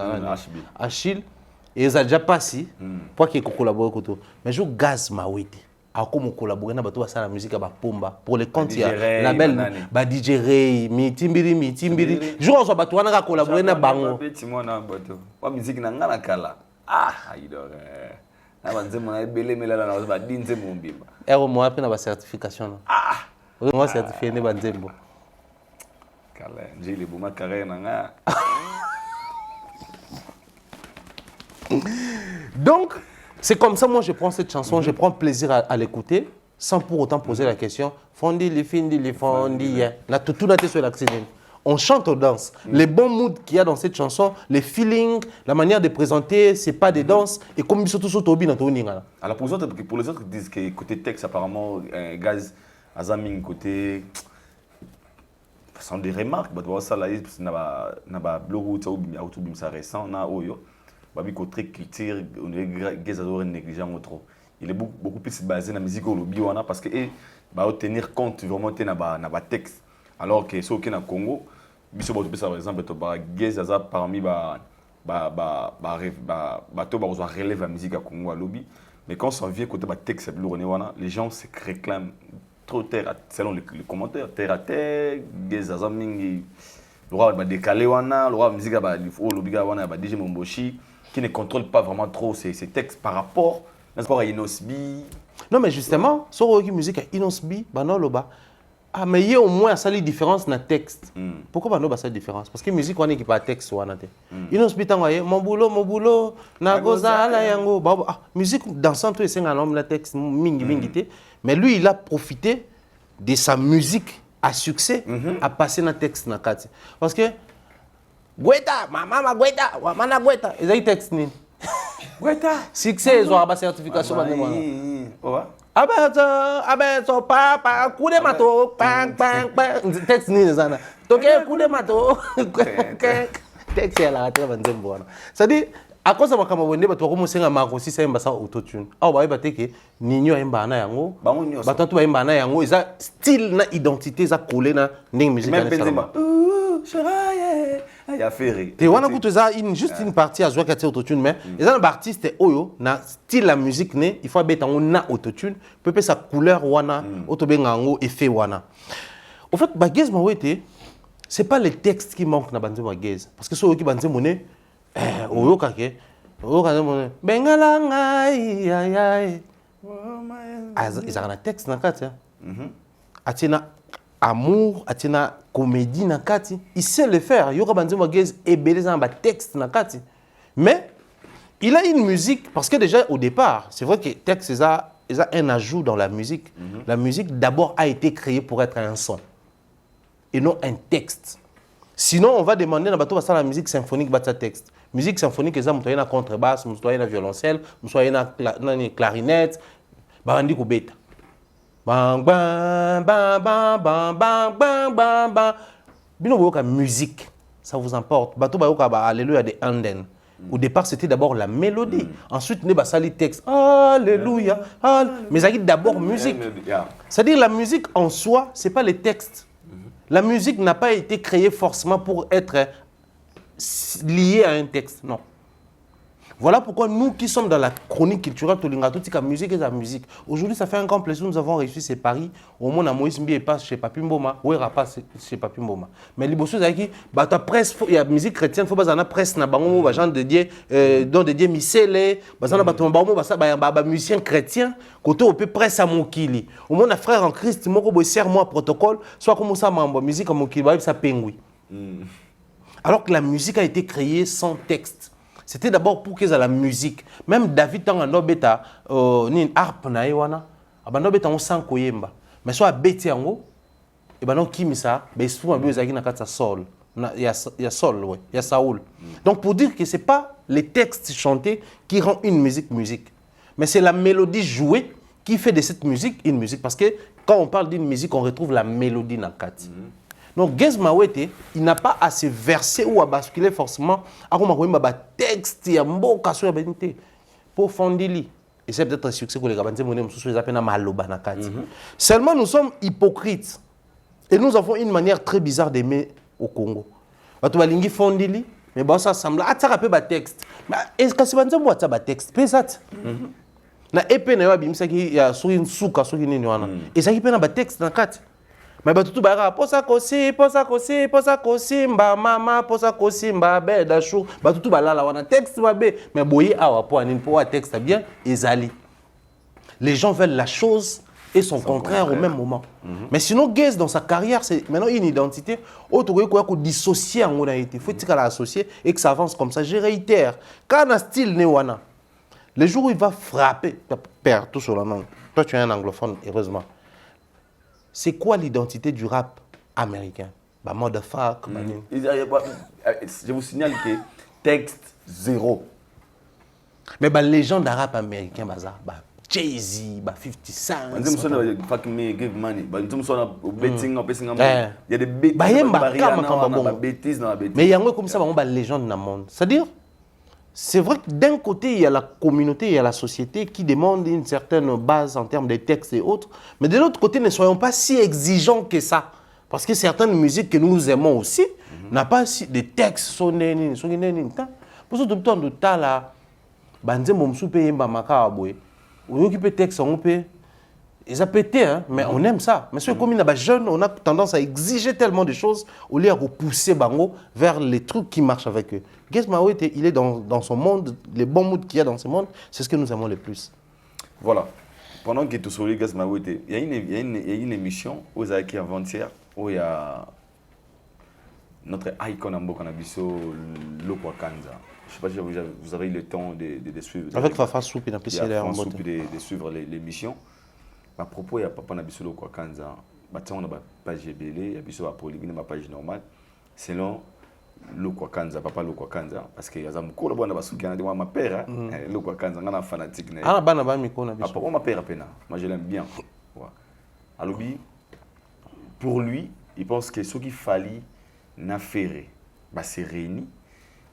Achille et ils ont déjà passé pour qu'ils collaborent avec eux. Mais je Gez Mawete. Comme collaborer dans la musique à Pomba pour les comptes il y a label DJ Ray Mitimbiri jour on va collaborer dans Bango musique na ngana kala Aïdor. Nzembo na ebele melala na ba di Nzembo mbimba. Ero mo apena ba certification. Moi certifié ne ba Nzembo. Kala, njili buma carrière na nga. Donc, c'est comme ça moi je prends cette chanson, je prends plaisir à l'écouter sans pour autant poser la question fondi li findi li fondi na tout na te sur l'accident. On chante, on danse. Les bons moods qu'il y a dans cette chanson, les feelings, la manière de présenter, c'est pas des danses. Et comme ils sont tous autobis dans ton ningala. Alors pour les autres, ils disent que côté texte, apparemment, Gaz, Azaming, côté. Ce sont des remarques. Ça, là, n'a pas blog ou ça récent, na oyo. Babi côté culture, on est Gaz adore négligent ou trop. Il est beaucoup plus basé dans la musique au lobby parce que va tenir compte vraiment de na texte. Alors que ceux qui sont au Congo, par exemple, Gez Aza parmi relève la musique à Congo à lobby. Mais quand on vient côté texte, les gens se réclament trop terre selon les commentaires. Terre à terre, Gez Aza mingi, le roi décalé le roi musique à lobby DJ Momboshi qui ne contrôle pas vraiment trop ces textes par rapport à Inosbi. Non mais justement, sur la musique à Inosbi, Banoloba. Ah, mais il y a au moins une différence dans le texte. Pourquoi il y a une différence? Parce que la musique, on n'est pas texte. Il y a mon boulot, la musique dansante, c'est un homme, le texte, mais lui, il a profité de sa musique à succès à passer dans texte na kati parce que Gweta mama Gweta wa mana Gweta ezali texte nini Gweta succès ils ont ba certification ba ndemona abeto papa kude mato pang texte nini zana toke kude mato texte ya la tele banzembo wana c'est-à-dire à cause de makambo wende bato ko musenga mako si semba sa autotune aw ba bateke ninyo emba na yango bato ba emba na yango eza style na identité za collé na ndenge musique même Benzema il a fait te wana kutu za juste une partie à jouer kati autotune mais eza na artiste oyo na style la musique ne il faut beta na autotune peut sa couleur wana otobenga ngo effet wana au fait bagez ma wete c'est pas les textes qui manquent na banze bagez parce que so ki banze moné oyoka ke oyoka moné bengala ngai ay ils ont texte na kati atina amour atina comédie na kati il sait le faire yoka banze bagez et beleza ba texte na kati mais il a une musique parce que déjà au départ c'est vrai que texte c'est un ajout dans la musique la musique d'abord a été créée pour être un son et non un texte. Sinon, on va demander à la musique symphonique battre texte. Musique symphonique, ils ont une contrebasse, une violoncelle, une clarinette, bandi ko beta. Bang bang bang bang bang bang bang bang bang. Bino boka musique, ça vous importe. Bato boka ba alléluia de anden. Au départ, c'était d'abord la mélodie. Ensuite, ne basali texte. Alléluia. Mais ça dit d'abord musique. C'est-à-dire la musique en soi, c'est pas les textes. La musique n'a pas été créée forcément pour être liée à un texte, non. Voilà pourquoi nous qui sommes dans la chronique culturelle, la musique est la musique. Aujourd'hui, ça fait un grand plaisir, nous avons réussi ces paris. Au moins, Moïse Mbi passe chez Papi Mboma, ou il passe chez Papi Mboma. Mais les bossos, il y a musique chrétienne, il faut que presse na bango, gens de Dieu, don de Dieu misélé, bazana bato bango, ba musicien chrétien, côté on peut presse à Mokili. Au moins, un frère en Christ, moko bo serre moi protocole, soit comme ça mambo musique à Mokili, ça pengui. Alors que la musique a été créée sans texte. C'était d'abord pour qu'ils aient la musique. Même David Tangano beta ni harpe na ewana, abano beta on sans koyemba. Mais soit beti yango, et ben non kimisa, ben souvent bezaki na kata sol. Il y a sol, ouais, il y a Saoul. Donc pour dire que c'est pas les textes chantés qui rendent une musique, mais c'est la mélodie jouée qui fait de cette musique une musique. Parce que quand on parle d'une musique, on retrouve la mélodie na kati. Donc, Gez Mawete, il n'a pas à se verser ou à basculer forcément à un texte, il y a un beau cassou pour Fondili. Et c'est peut-être un succès que les Gabaniens nous appellent Maloba Nakati. Seulement, nous sommes hypocrites. Et nous avons une manière très bizarre d'aimer au Congo. Tu vas lingi Fondili, mais bon, ça semble. Ah, tu as un texte. Mais est-ce que c'est un texte? Pesat. Na épée, il y a une souka, et ça qui peut un texte dans le mais tout bara posa kosi mba mama posa kosi mba be dachou tout bala la wana texte mabe mais boyi awa po anin po texte bien ezali. Les gens veulent la chose et son contraire au même moment. Mais sinon Gez dans sa carrière c'est maintenant une identité autre quoi dissocier en été faut qu'il l'associer et que ça avance comme ça. Je réitère quand un style ne wana le jour où il va frapper perd tout sur la main. Toi tu es un anglophone heureusement. C'est quoi l'identité du rap américain? Bah, motherfuck, je vous signale que texte zéro. Mais bah, légende du rap américain, bah, Jay-Z, bah, 50 Cent. Il y a des bêtises dans la bêtise. Mais il y a comme ça, bah, légende dans le monde. C'est-à-dire, c'est vrai que d'un côté, il y a la communauté, il y a la société qui demande une certaine base en termes de textes et autres. Mais de l'autre côté, ne soyons pas si exigeants que ça. Parce que certaines musiques que nous aimons aussi n'ont pas de textes. Pour ça, tout le temps, de temps là, texte, on peut. Ils ont pété, hein, mais on aime ça. Mais comme il y a des jeunes, on a tendance à exiger tellement de choses au lieu de repousser Bango vers les trucs qui marchent avec eux. Gez Mawete, il est dans son monde, les bons moods qu'il y a dans ce monde, c'est ce que nous aimons le plus. Voilà. Pendant que tu souris Gez Mawete, il y a une émission aux Aïki avant-hier où il y a notre icône en Bokanabiso, Lokwa Kanza. Je ne sais pas si vous avez eu le temps de suivre. Avec Fafa Soupi, de suivre l'émission. À propos, il y a Papa Nabisolo Kwakanza. on a une page ébélée, il y a une polémique, une page normale. Selon Lokwa Kanza, papa Lokwa Kanza, parce que y a un mot là-bas, on a ma père, Lokwa Kanza, on a un fanatique. Ah, bah, micro, ma père, moi je l'aime bien. Alors, pour lui, il pense que ce qu'il fallait na faire, c'est réuni,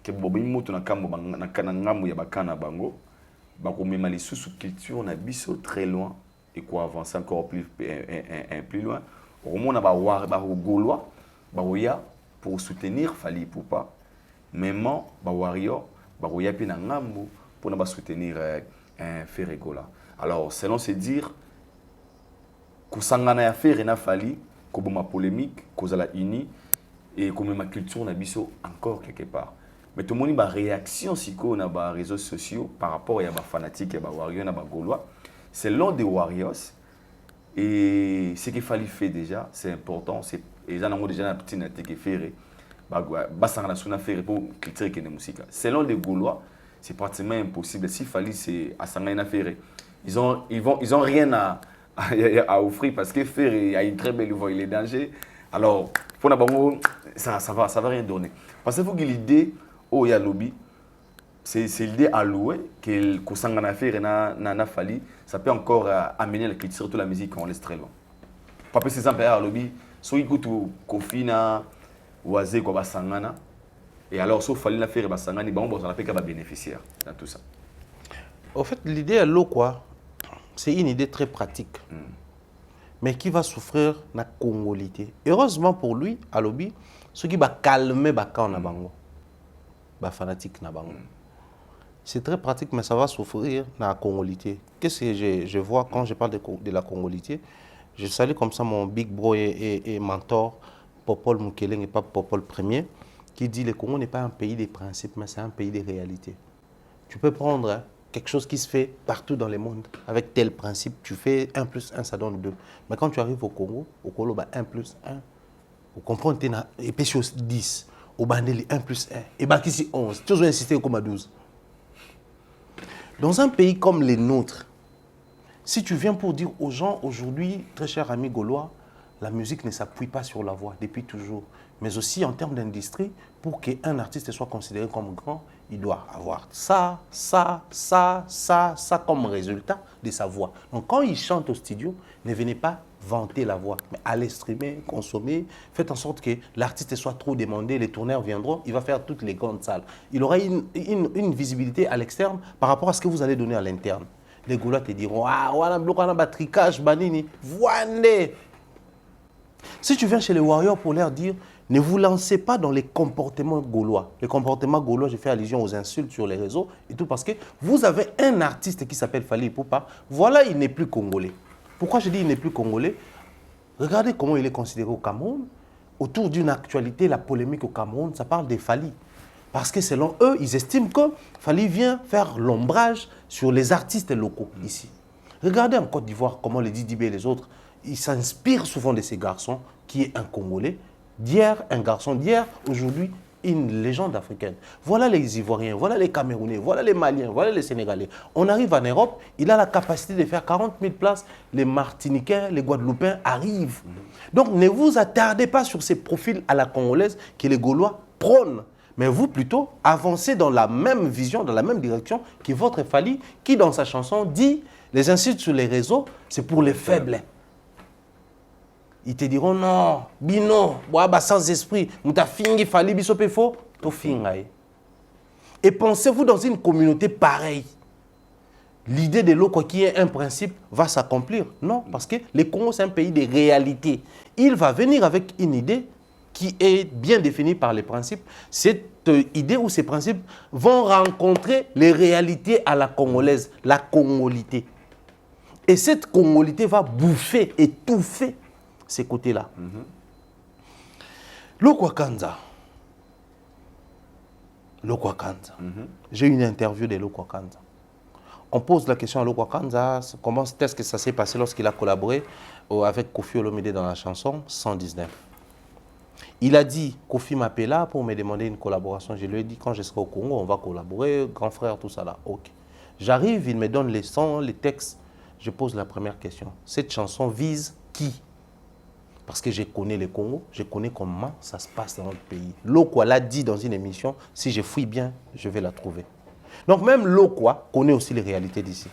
que bobo moto na kambo na kanangamu ya bakana bango, ba ko mema les sous-culture na biso très loin et quoi avancer encore plus loin. Au moins ba war ba gaulois, ba oya pour soutenir Fally Ipupa, même ba warrior, ba oya pe na ngambu pour na ba soutenir Ferregola. Alors, selon se dire kusangana ya faire na Fally ko boma polémique, cause la uni et comme ma culture na biso encore quelque part. Mais tout le monde a une réaction sur les réseaux sociaux par rapport à des fanatiques et des warriors, des Gaulois. C'est l'un des warriors. Et ce qu'il fallait faire déjà, c'est important. Ils ont déjà un petit naté qui fait. C'est l'un des Gaulois. C'est pratiquement impossible. S'il fallait, c'est à s'en faire. Ils ont rien à offrir parce que faire, il y a une très belle voie, il est danger. Alors, pour ça va rien donner. Parce que vous avez l'idée. Oh, il y a lobby. C'est l'idée allouée que Kosangana fait na Fally, ça peut encore amener la critique, surtout la musique, on laisse très loin. Par exemple, à lobby, si vous écoutez Kofina, Oazé, Basangana, et alors, si Fally na faire Basangani, on va faire bénéficiaire dans tout ça. En fait, l'idée à l'eau, c'est une idée très pratique, mais qui va souffrir de la congolité. Heureusement pour lui, à lobby, ce qui va calmer Baka en Abango. Fanatique na bango. C'est très pratique, mais ça va souffrir la congolité. Qu'est-ce que je vois quand je parle de la congolité? Je salue comme ça mon big bro et mentor, Popol Mukeleng et pas Popol Ier, qui dit que le Congo n'est pas un pays des principes, mais c'est un pays des réalités. Tu peux prendre quelque chose qui se fait partout dans le monde, avec tel principe, tu fais 1 plus 1, ça donne 2. Mais quand tu arrives au Congo, 1 plus 1, vous comprenez, et puis 10. Au bandeli 1 plus 1, et bah ici 11, tu as insisté comme à 12. Dans un pays comme le nôtre, si tu viens pour dire aux gens aujourd'hui, très cher ami gaulois, la musique ne s'appuie pas sur la voix depuis toujours, mais aussi en termes d'industrie, pour qu'un artiste soit considéré comme grand, il doit avoir ça comme résultat de sa voix. Donc quand il chante au studio, ne venez pas vanter la voix, mais allez streamer, consommer, faites en sorte que l'artiste soit trop demandé, les tourneurs viendront, il va faire toutes les grandes salles. Il aura une visibilité à l'externe par rapport à ce que vous allez donner à l'interne. Les Gaulois te diront, ah, on a un tricage, banini, voine. Si tu viens chez les warriors pour leur dire, ne vous lancez pas dans les comportements gaulois. Les comportements gaulois, je fais allusion aux insultes sur les réseaux et tout parce que vous avez un artiste qui s'appelle Fally Ipupa. Voilà, il n'est plus congolais. Pourquoi je dis il n'est plus congolais? Regardez comment il est considéré au Cameroun. Autour d'une actualité, la polémique au Cameroun, ça parle des Fally. Parce que selon eux, ils estiment que Fally vient faire l'ombrage sur les artistes locaux ici. Regardez en Côte d'Ivoire comment les Didibé et les autres, ils s'inspirent souvent de ces garçons qui est un Congolais. D'hier, un garçon d'hier, aujourd'hui, une légende africaine. Voilà les Ivoiriens, voilà les Camerounais, voilà les Maliens, voilà les Sénégalais. On arrive en Europe, il a la capacité de faire 40 000 places. Les Martiniquais, les Guadeloupéens arrivent. Donc ne vous attardez pas sur ces profils à la congolaise que les Gaulois prônent. Mais vous, plutôt, avancez dans la même vision, dans la même direction que votre Fally, qui dans sa chanson dit « Les insultes sur les réseaux, c'est pour les faibles ». Ils te diront non, bino, sans esprit, mouta fingi Fally biso pe fo, to fingaï. Et pensez-vous dans une communauté pareille, l'idée de l'eau qui est un principe va s'accomplir? Non, parce que le Congo c'est un pays de réalité. Il va venir avec une idée qui est bien définie par les principes. Cette idée ou ces principes vont rencontrer les réalités à la congolaise, la congolité. Et cette congolité va bouffer, étouffer ces côtés-là. Lokwa Kanza. J'ai eu une interview de Lokwa Kanza. On pose la question à Lokwa Kanza, comment est-ce que ça s'est passé lorsqu'il a collaboré avec Koffi Olomide dans la chanson 119. Il a dit, Koffi m'appela pour me demander une collaboration. Je lui ai dit, quand je serai au Congo, on va collaborer, grand frère, tout ça là. Ok. J'arrive, il me donne les sons, les textes. Je pose la première question. Cette chanson vise qui? Parce que je connais le Congo, je connais comment ça se passe dans notre pays. Lokwa l'a dit dans une émission, si je fouille bien, je vais la trouver. Donc même Lokwa connaît aussi les réalités d'ici.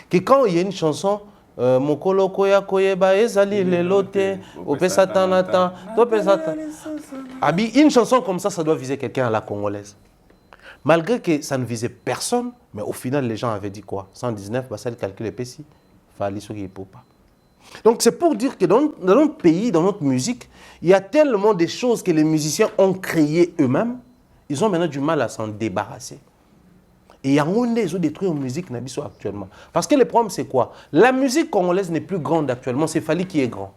Que quand il y a une chanson, Mokolo koya koyeba ezali lelote, opesa tanata, topesa Abi, une chanson comme ça doit viser quelqu'un à la congolaise. Malgré que ça ne visait personne, mais au final, les gens avaient dit quoi? 119, bah ça le calcul est pessi. Fallait ce qui pas. Donc c'est pour dire que dans notre pays, dans notre musique, il y a tellement de choses que les musiciens ont créées eux-mêmes, ils ont maintenant du mal à s'en débarrasser. Et il y a ils ont détruit la musique Nabiso actuellement. Parce que le problème c'est quoi? La musique congolaise n'est plus grande actuellement, c'est Fally qui est grand.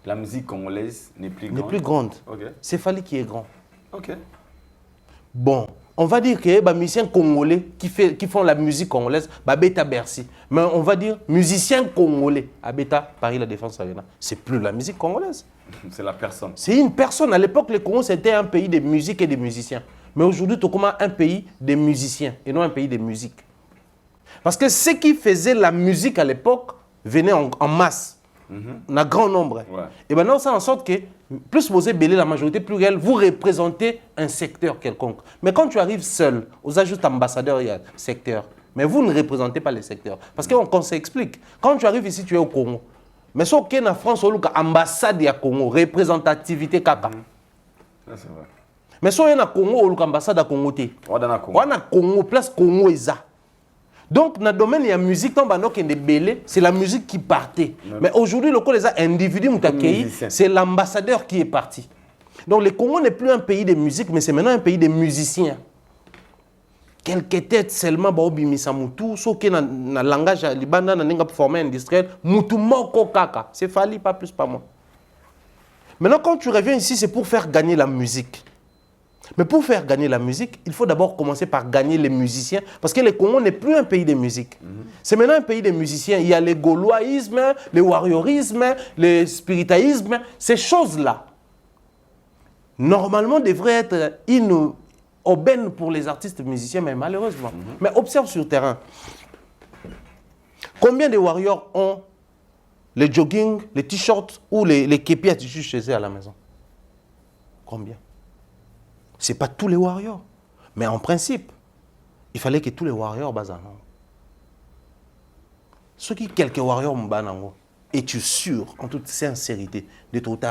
La musique congolaise n'est plus grande? N'est plus grande. Okay. C'est Fally qui est grand. Ok. Bon, on va dire que les musiciens congolais qui font la musique congolaise, Beta Bercy. Mais on va dire musiciens congolais, Beta Paris La Défense Arena. C'est plus la musique congolaise. C'est la personne. C'est une personne. À l'époque, le Congo, c'était un pays de musique et de musiciens. Mais aujourd'hui, tu commences un pays de musiciens et non un pays de musique. Parce que ceux qui faisaient la musique à l'époque venaient en masse, en grand nombre. Ouais. Et maintenant, ça en sorte que plus vous êtes belé la majorité plurielle, vous représentez un secteur quelconque. Mais quand tu arrives seul, vous avez juste ambassadeur, il y a secteur. Mais vous ne représentez pas les secteurs. Parce qu'on s'explique. Quand tu arrives ici, tu es au Congo. Mais si tu es en France, tu as ambassade du Congo, représentativité kaka. Ça, c'est vrai. Mais si tu es au Congo, tu as ambassade du Congo. Tu es au Congo, place Congo est ça. Donc, dans le domaine de la musique, c'est la musique qui partait. Mais aujourd'hui, les individus, c'est l'ambassadeur qui est parti. Donc, le Congo n'est plus un pays de musique, mais c'est maintenant un pays de musiciens. Quelques têtes seulement, sauf que dans le langage libana, dans le format industriel, c'est Fally, pas plus, pas moins. Maintenant, quand tu reviens ici, c'est pour faire gagner la musique. Mais pour faire gagner la musique, il faut d'abord commencer par gagner les musiciens. Parce que le Congo n'est plus un pays de musique. C'est maintenant un pays de musiciens. Il y a le gauloisme, le warriorisme, le spiritaïsme. Ces choses-là, normalement, devraient être une aubaine pour les artistes musiciens, mais malheureusement. Mais observe sur le terrain. Combien de warriors ont les jogging, les t-shirts ou les képis à tissu chez eux à la maison? Combien? Ce n'est pas tous les warriors. Mais en principe, il fallait que tous les warriors basent ceux qui quelques warriors m'banango. Es-tu sûr, en toute sincérité, de tout le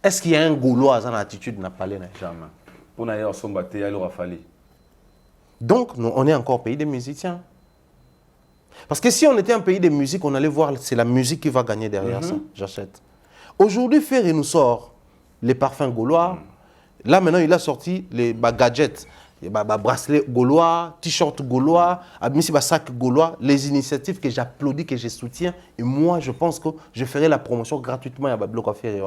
est-ce qu'il y a un Gaulois dans l'attitude n'a pas l'air? Jamais. Pour n'aller son bâté, il aura fallu. Donc, nous, on est encore pays des musiciens. Parce que si on était un pays de musique, on allait voir, c'est la musique qui va gagner derrière ça. J'achète. Aujourd'hui, Ferré nous sort les parfums gaulois. Là, maintenant, il a sorti les gadgets, les bracelets gaulois, t-shirts gaulois, sac gaulois, les initiatives que j'applaudis, que je soutiens. Et moi, je pense que je ferai la promotion gratuitement à Bloc Ferré.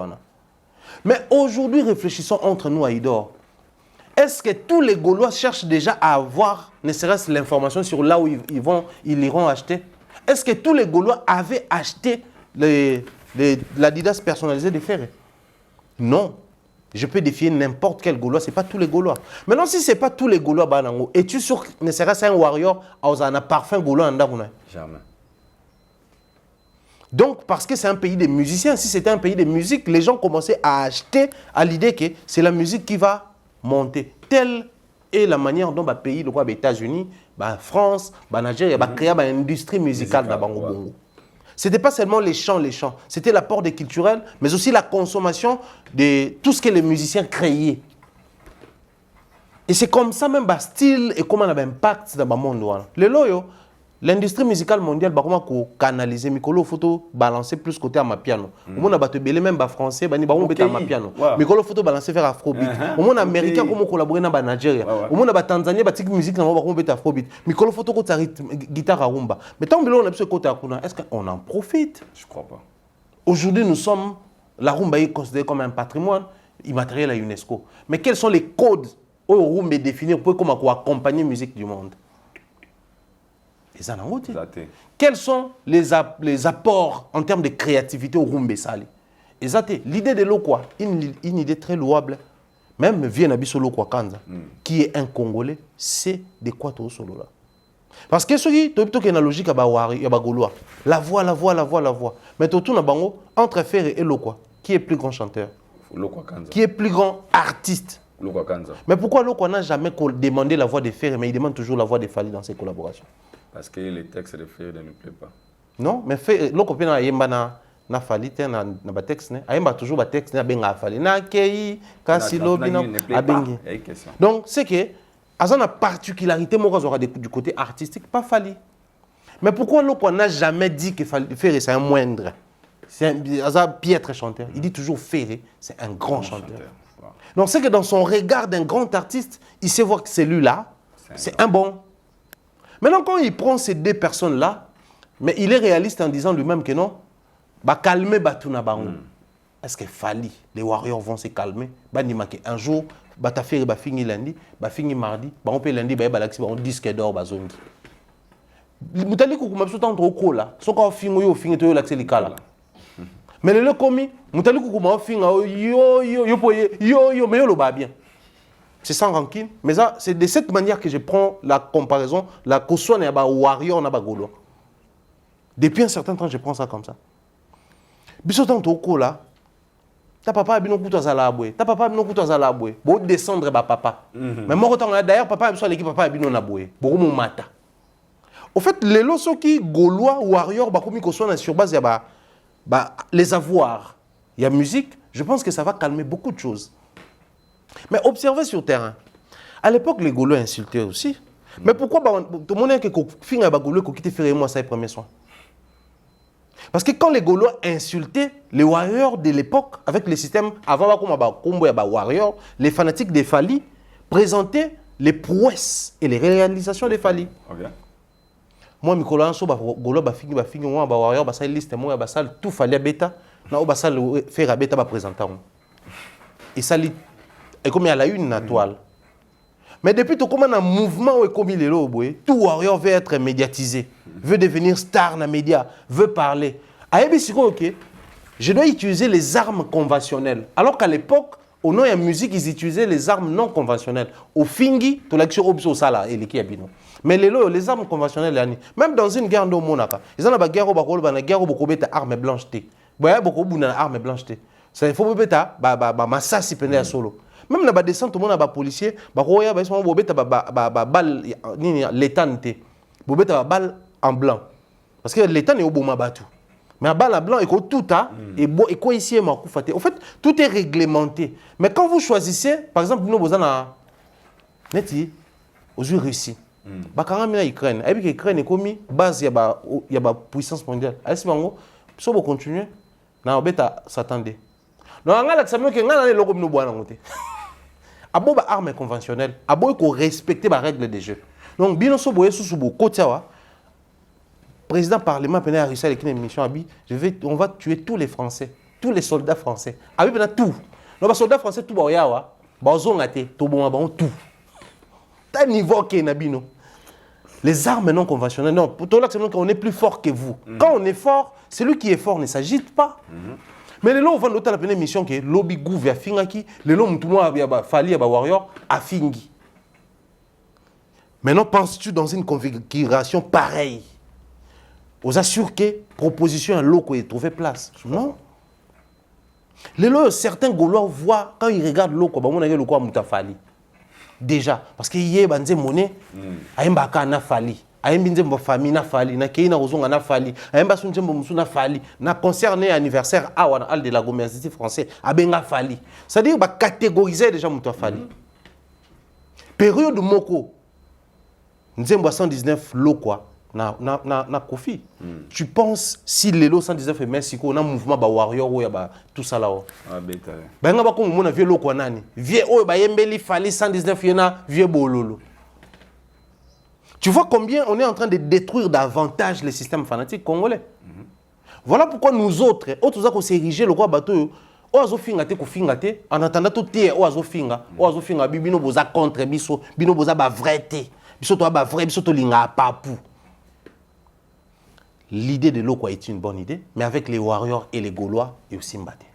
Mais aujourd'hui, réfléchissons entre nous à Idor. Est-ce que tous les Gaulois cherchent déjà à avoir, ne serait-ce l'information sur là où ils iront acheter? Est-ce que tous les Gaulois avaient acheté l'Adidas personnalisé de Ferré? Non. Je peux défier n'importe quel Gaulois, ce n'est pas tous les Gaulois. Maintenant, si ce n'est pas tous les Gaulois, es-tu sûr que ne serait-ce un warrior à un parfum Gaulois en Dagouna? Jamais. Donc, parce que c'est un pays de musiciens, si c'était un pays de musique, les gens commençaient à acheter à l'idée que c'est la musique qui va monter. Telle est la manière dont le pays, les États-Unis, la France, la Nigeria, créé une industrie musicale dans le Congo. Ce n'était pas seulement les chants, c'était l'apport des culturels, mais aussi la consommation de tout ce que les musiciens créaient. Et c'est comme ça même le style et comment on a un impact dans le monde. Le loyo, l'industrie musicale mondiale, comment canaliser, Mikolo photo balancer plus côté à ma piano. Au monde a battu même français, bani ba à ma piano. Mikolo photo balancer faire afrobeat. Au monde américain comment collaborer dans la Nigeria. Au monde a Tanzanie batik musique dans ba comment afrobeat. Mikolo photo ko guitare à rumba. Mais tant que on a ce côté à kuna, est-ce qu'on en profite? Je crois pas. Aujourd'hui, la rumba est considérée comme un patrimoine immatériel à UNESCO. Mais quels sont les codes où rumba est défini pour comment accompagner la musique du monde? Quels sont les apports en termes de créativité au Rumbe Sali? L'idée de Lokwa, une idée très louable, même vient Abisso Lokwa Kanza, qui est un Congolais, c'est de quoi tout solo là. Parce que ceux qui ont une logique à Gaulois, la voix. Mais tout le monde, entre Ferré et Lokwa, qui est plus grand chanteur? Qui est plus grand artiste? Mais pourquoi Lokwa n'a jamais demandé la voix de Ferré, mais il demande toujours la voix de Fally dans ses collaborations? Parce que les textes de Ferré ne plaît pas. Non, mais Lokwa n'a pas na Fally na ba texte ne ayemba toujours ba texte na benga Fally na kei kasi lobina abengi. Donc c'est que azana particularité moko du côté artistique pas Fally. Mais pourquoi Lokwa n'a jamais dit que Ferré c'est un moindre? C'est un piètre chanteur. Il dit toujours Ferré, c'est un grand chanteur. Wow. Donc c'est que dans son regard d'un grand artiste, il sait voir que celui-là, c'est un bon. Maintenant quand il prend ces deux personnes-là, mais il est réaliste en disant lui-même que non, bah calmer Batuna Bango. Est-ce que Fally, les Warriors vont se calmer? Bah ni marqué un jour, bah ta fait bah fini lundi, bah fini mardi, bah on peut lundi bah balaxi bah on disque d'or bah zongi. Mutali kukuma biso tant trop cool là. Soka au fini yo fini to l'accès likala. Mais le commis, mutali kukuma au fini yo mais yo le ba bien. C'est sans rancune, mais ça c'est de cette manière que je prends la comparaison, la caution na ba Warrior na ba Gaulois. Depuis un certain temps, je prends ça comme ça. Biso tant trop là. Ta papa a bien kutu azala abwe. Ta papa a bien kutu azala abwe. Bo descendre ba papa. Mais moi autant d'ailleurs papa a besoin l'équipe papa a bien na abwe. Bo mo mata. Au fait les loso qui Gaulois Warrior ba komi ko soit sur base ya les avoirs. Il y a musique, je pense que ça va calmer beaucoup de choses. Mais observez sur terrain. À l'époque les Gaulois insultaient aussi. Mais pourquoi tout le monde est que finga ba Gaulois ko quitter faire moi ça premier soin. Parce que quand les Gaulois insultaient les warriors de l'époque, avec le système, avant warriors, les fanatiques des Fally présentaient les prouesses et les réalisations des Fally. Okay. Moi, Nicolas, Gaulois, Bafingi, moi, warrior, ça liste, moi, tout Fally bêta, non, ça le faire bêta, présenter. Et ça, et comme il y a la une na toile. Mais depuis tout comme un mouvement où est commis les lobes, tout warrior veut être médiatisé, veut devenir star dans les médias, veut parler. Ok, je dois utiliser les armes conventionnelles. Alors qu'à l'époque, au nom de la musique, ils utilisaient les armes non conventionnelles. Au fingi, tout l'action obso sala et l'équipe. Mais les armes conventionnelles, même dans une guerre de Monaka, ils ont une guerre où guerre où armes blanches. Beaucoup d'armes blanches. Ça faut beta massa si pende solo. Même na ba descente tout le monde ba policier ba roya ba so bobeta ba balle ni l'étante bobeta ba balle en blanc parce que l'étante est au bon mabatu mais la balle en blanc et tout a et bon et quoi ici ma kufate. En fait tout est réglementé mais quand vous choisissez par exemple nous bozana neti aux Russie ba karami Ukraine et puis Ukraine est commis base ya ba puissance mondiale est-ce bango so bo continuer na obeta s'attendait donc on a l'examen que ngana le logo no boana ngote abo ba arme conventionnelle abo ko respecter ba règle des jeux donc bino so boye sous bo kotiawa président parlement pena Russie avec une émission abi on va tuer tous les Français tous les soldats français abi pena tout non ba soldats français tout ba yawa ba zonga te to bon ba tout ta niveau que na bino les armes non conventionnelles non pour tout l'action qu'on est plus fort que vous quand on est fort celui qui est fort ne s'agite pas mais les lots vont noter la première mission que lobby gouv ya fingaki les lots tout moi ya Fally ya warrior a fingi. Maintenant penses-tu dans une configuration pareille aux assure que proposition un lot qui trouvé place non les lots certains Gaulois voient quand ils regardent l'eau quoi on a le quoi muta Fally déjà parce que hier banze monnaie aimba kana Fally ayembi nzembo famille na Fally na keina ozonga na Fally ayemba su nzembo musu na Fally na concerné anniversaire awa na Al de la Gomercité français abenga Fally c'est-à-dire ba catégoriser déjà mutu Fally période moko nzembo 119 lo quoi na Kofi tu penses si les lo 119 Mexico na mouvement ba warrior ou ya ba tout ça là beta ba nga ba ko mona vieux lo quoi nani vieux o ba yembeli Fally 119 yena vieux bololo. Tu vois combien on est en train de détruire davantage les systèmes fanatiques congolais. Voilà pourquoi nous autres qu'on s'ériger le roi bateau, en attendant tout tiers, bino boza contre biso, bino boza ba vrai té, biso to ba vrai, biso to linga papou. L'idée de l'eau est une bonne idée, mais avec les warriors et les Gaulois et aussi mbaté.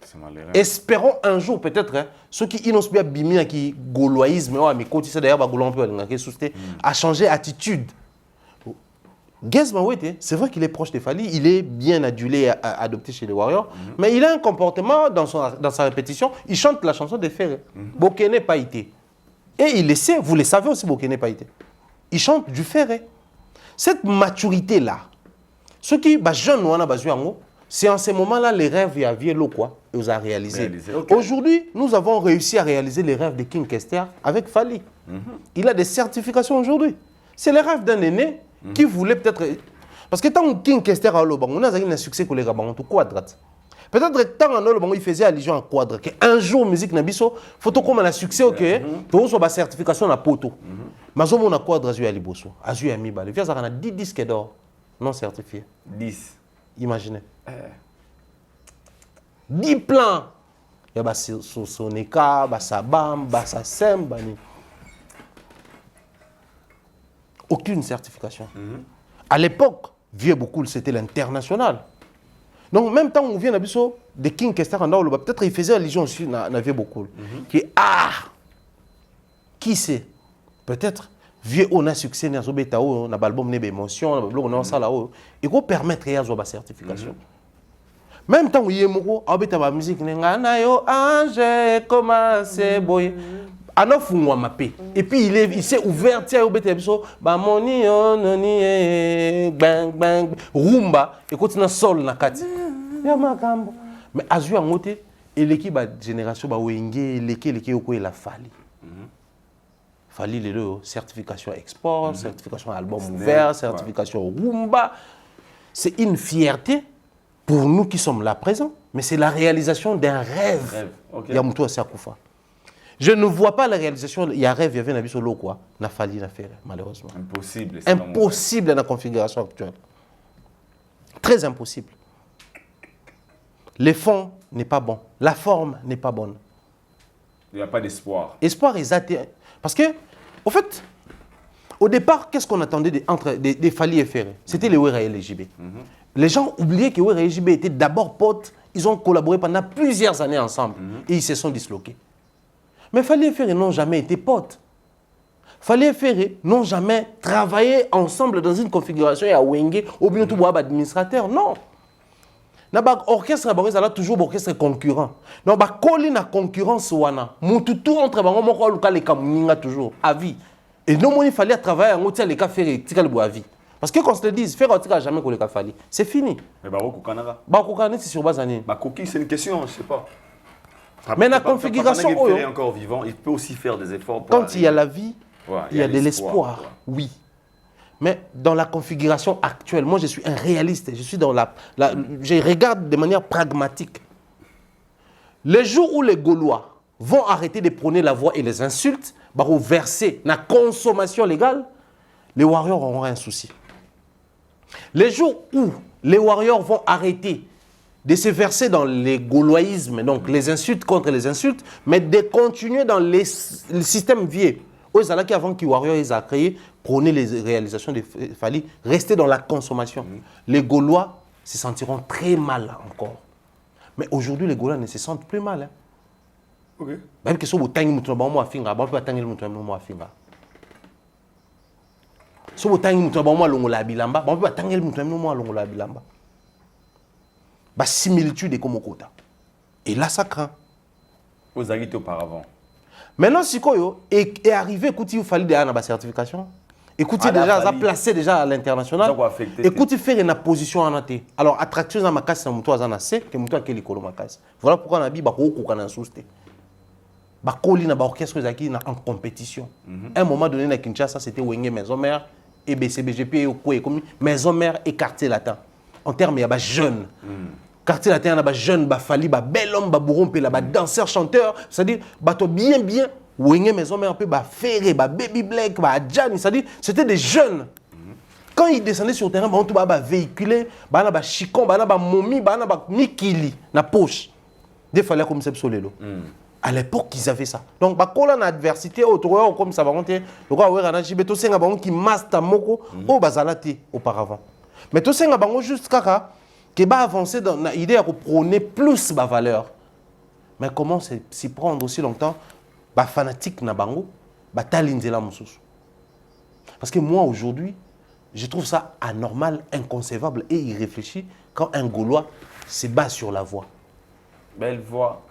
C'est malheureux. Espérons un jour peut-être ceux qui innoncent bien bimia qui gauloisme mais côté ça d'ailleurs Gaulois peut a changé attitude. Gazman Wete, c'est vrai qu'il est proche de Fally, il est bien adulé et adopté chez les Warriors, mais il a un comportement dans sa répétition, il chante la chanson de Ferré. Bokene Païté. Et il le sait, vous le savez aussi, Bokene Païté. Il chante du Ferré. Cette maturité-là, ceux qui sont jeunes, c'est en ces moments-là les rêves, il y a Vielo quoi, et vous a réalisé. Okay. Aujourd'hui, nous avons réussi à réaliser les rêves de King Kester avec Fally. Il a des certifications aujourd'hui. C'est les rêves d'un aîné qui voulait peut-être... Parce que tant que King Kester a eu on a un succès pour les gars, tout quadrate. Peut-être tant que il faisait allusion en quadre. Un jour, musique Nabiso, photo comme un succès, ok, pour avoir certification à poto. Mais on a quadre à Liboso, à Amiba. Les vieux, on a 10 disques d'or non certifiés. 10. Imaginez. 10 plans. Il y a Soneka, Sabam, Bassasem, Bani. Aucune certification. À l'époque, Vieux beaucoup, c'était l'international. Donc, même temps où on vient à Bisso, de King Kester en Daolo, peut-être il faisait allusion aussi à Vieux beaucoup. Qui est qui sait? Peut-être Vieux on a succès dans l'album, dans l'album Émotion, dans l'album on a ça là-haut. Il faut permettre de avoir la certification. Même temps où il y a la musique, il y a commencé boy. Et puis il s'est ouvert, rumba, et continue sol na kati. Mais Azu Angote, et l'équipe de génération l'équipe la Fally. Fally les deux, certification export, certification album ouvert, certification rumba. C'est une fierté pour nous qui sommes là présents, mais c'est la réalisation d'un rêve. Yamuto Sakoufa. Je ne vois pas la réalisation, il y a un rêve, il y avait un avis sur l'eau, quoi. N'a fallu la faire, malheureusement. Impossible. Impossible dans la configuration actuelle. Très impossible. Le fond n'est pas bon. La forme n'est pas bonne. Il n'y a pas d'espoir. Espoir est parce que, au fait, au départ, qu'est-ce qu'on attendait entre des Fally et Ferré? C'était les Wera et les JB. Les gens oubliaient que Wera et JB étaient d'abord potes. Ils ont collaboré pendant plusieurs années ensemble. Et ils se sont disloqués. Mais Fally et Ferré n'ont jamais été potes. Fally et Ferré n'ont jamais travaillé ensemble dans une configuration à Wenge ou bien tout administrateur. Non. L'orchestre est toujours orchestre concurrent. Donc, il y a concurrence. Tout entre les toujours à vie. Et non, il fallait travailler en hôtel les Ferré à vie. Parce que quand on se le dit, Ferré n'a jamais collé Fally. C'est fini. Mais Baroko Canada. Baroko Canada, c'est sur base d'année. C'est une question, je ne sais pas. Mais la configuration, il est encore vivant, il peut aussi faire des efforts. Quand il y a la vie, il y a de l'espoir, oui. Mais dans la configuration actuelle, moi je suis un réaliste, je suis dans je regarde de manière pragmatique. Les jours où les Gaulois vont arrêter de prôner la voix et les insultes, vont verser la consommation légale, les Warriors auront un souci. Les jours où les Warriors vont arrêter de se verser dans les gauloismes, donc les insultes contre les insultes, mais de continuer dans le système vieux. Avant que Warriors ils a créé, prôner les réalisations de Fally, rester dans la consommation. Les Gaulois se sentiront très mal encore. Mais aujourd'hui, les Gaulois ne se sentent plus mal. Même que si vous avez un peu de finga, vous pouvez avoir un peu de finga. Si vous avez un peu de bilamba, vous pouvez avoir un peu de bilamba. Bah similitude et comme quota. Et là ça craint. Vous avez été auparavant. Maintenant si quoi est arrivé écoutez il fallait déjà la certification. Écoutez déjà ça placé déjà à l'international. Écoutez faire une position en athée. Alors attraction dans ma casse na muto azana C que muto akeli kolo makasi. Voilà pourquoi on a dit ba ko kana souste. Ba koli na ba orchestre zaki na en compétition. À un moment donné na Kinshasa c'était Wenge Maison Mère et BCBGP et quoi comme Maison Mère et quartier latin. En termes il y a ba jeunes. Quartier latin, il y a des jeunes, des Fally, des bel homme, des bourrons, des danseurs, chanteurs. C'est-à-dire, bien, Wenge Maison Mère, des Ferré, des Baby Black, des Adjani. C'est-à-dire, c'était des jeunes. Quand ils descendaient sur le terrain, ils ont véhiculé, ils ont chicon, ils ont momi, ils ont mikili, dans la poche. Des Fally comme ça, à l'époque, ils avaient ça. Donc, quand on a adversité, comme ça va monter, le gars, on a dit, qui master moko, au bazalati auparavant. Mais tout ça, juste kaka, qui va avancer dans l'idée de prôner plus de valeur. Mais comment s'y prendre aussi longtemps? Bah, fanatique na bango, bah, talinzela moussous. Parce que moi, aujourd'hui, je trouve ça anormal, inconcevable et irréfléchi quand un Gaulois se bat sur la voie. Belle voix.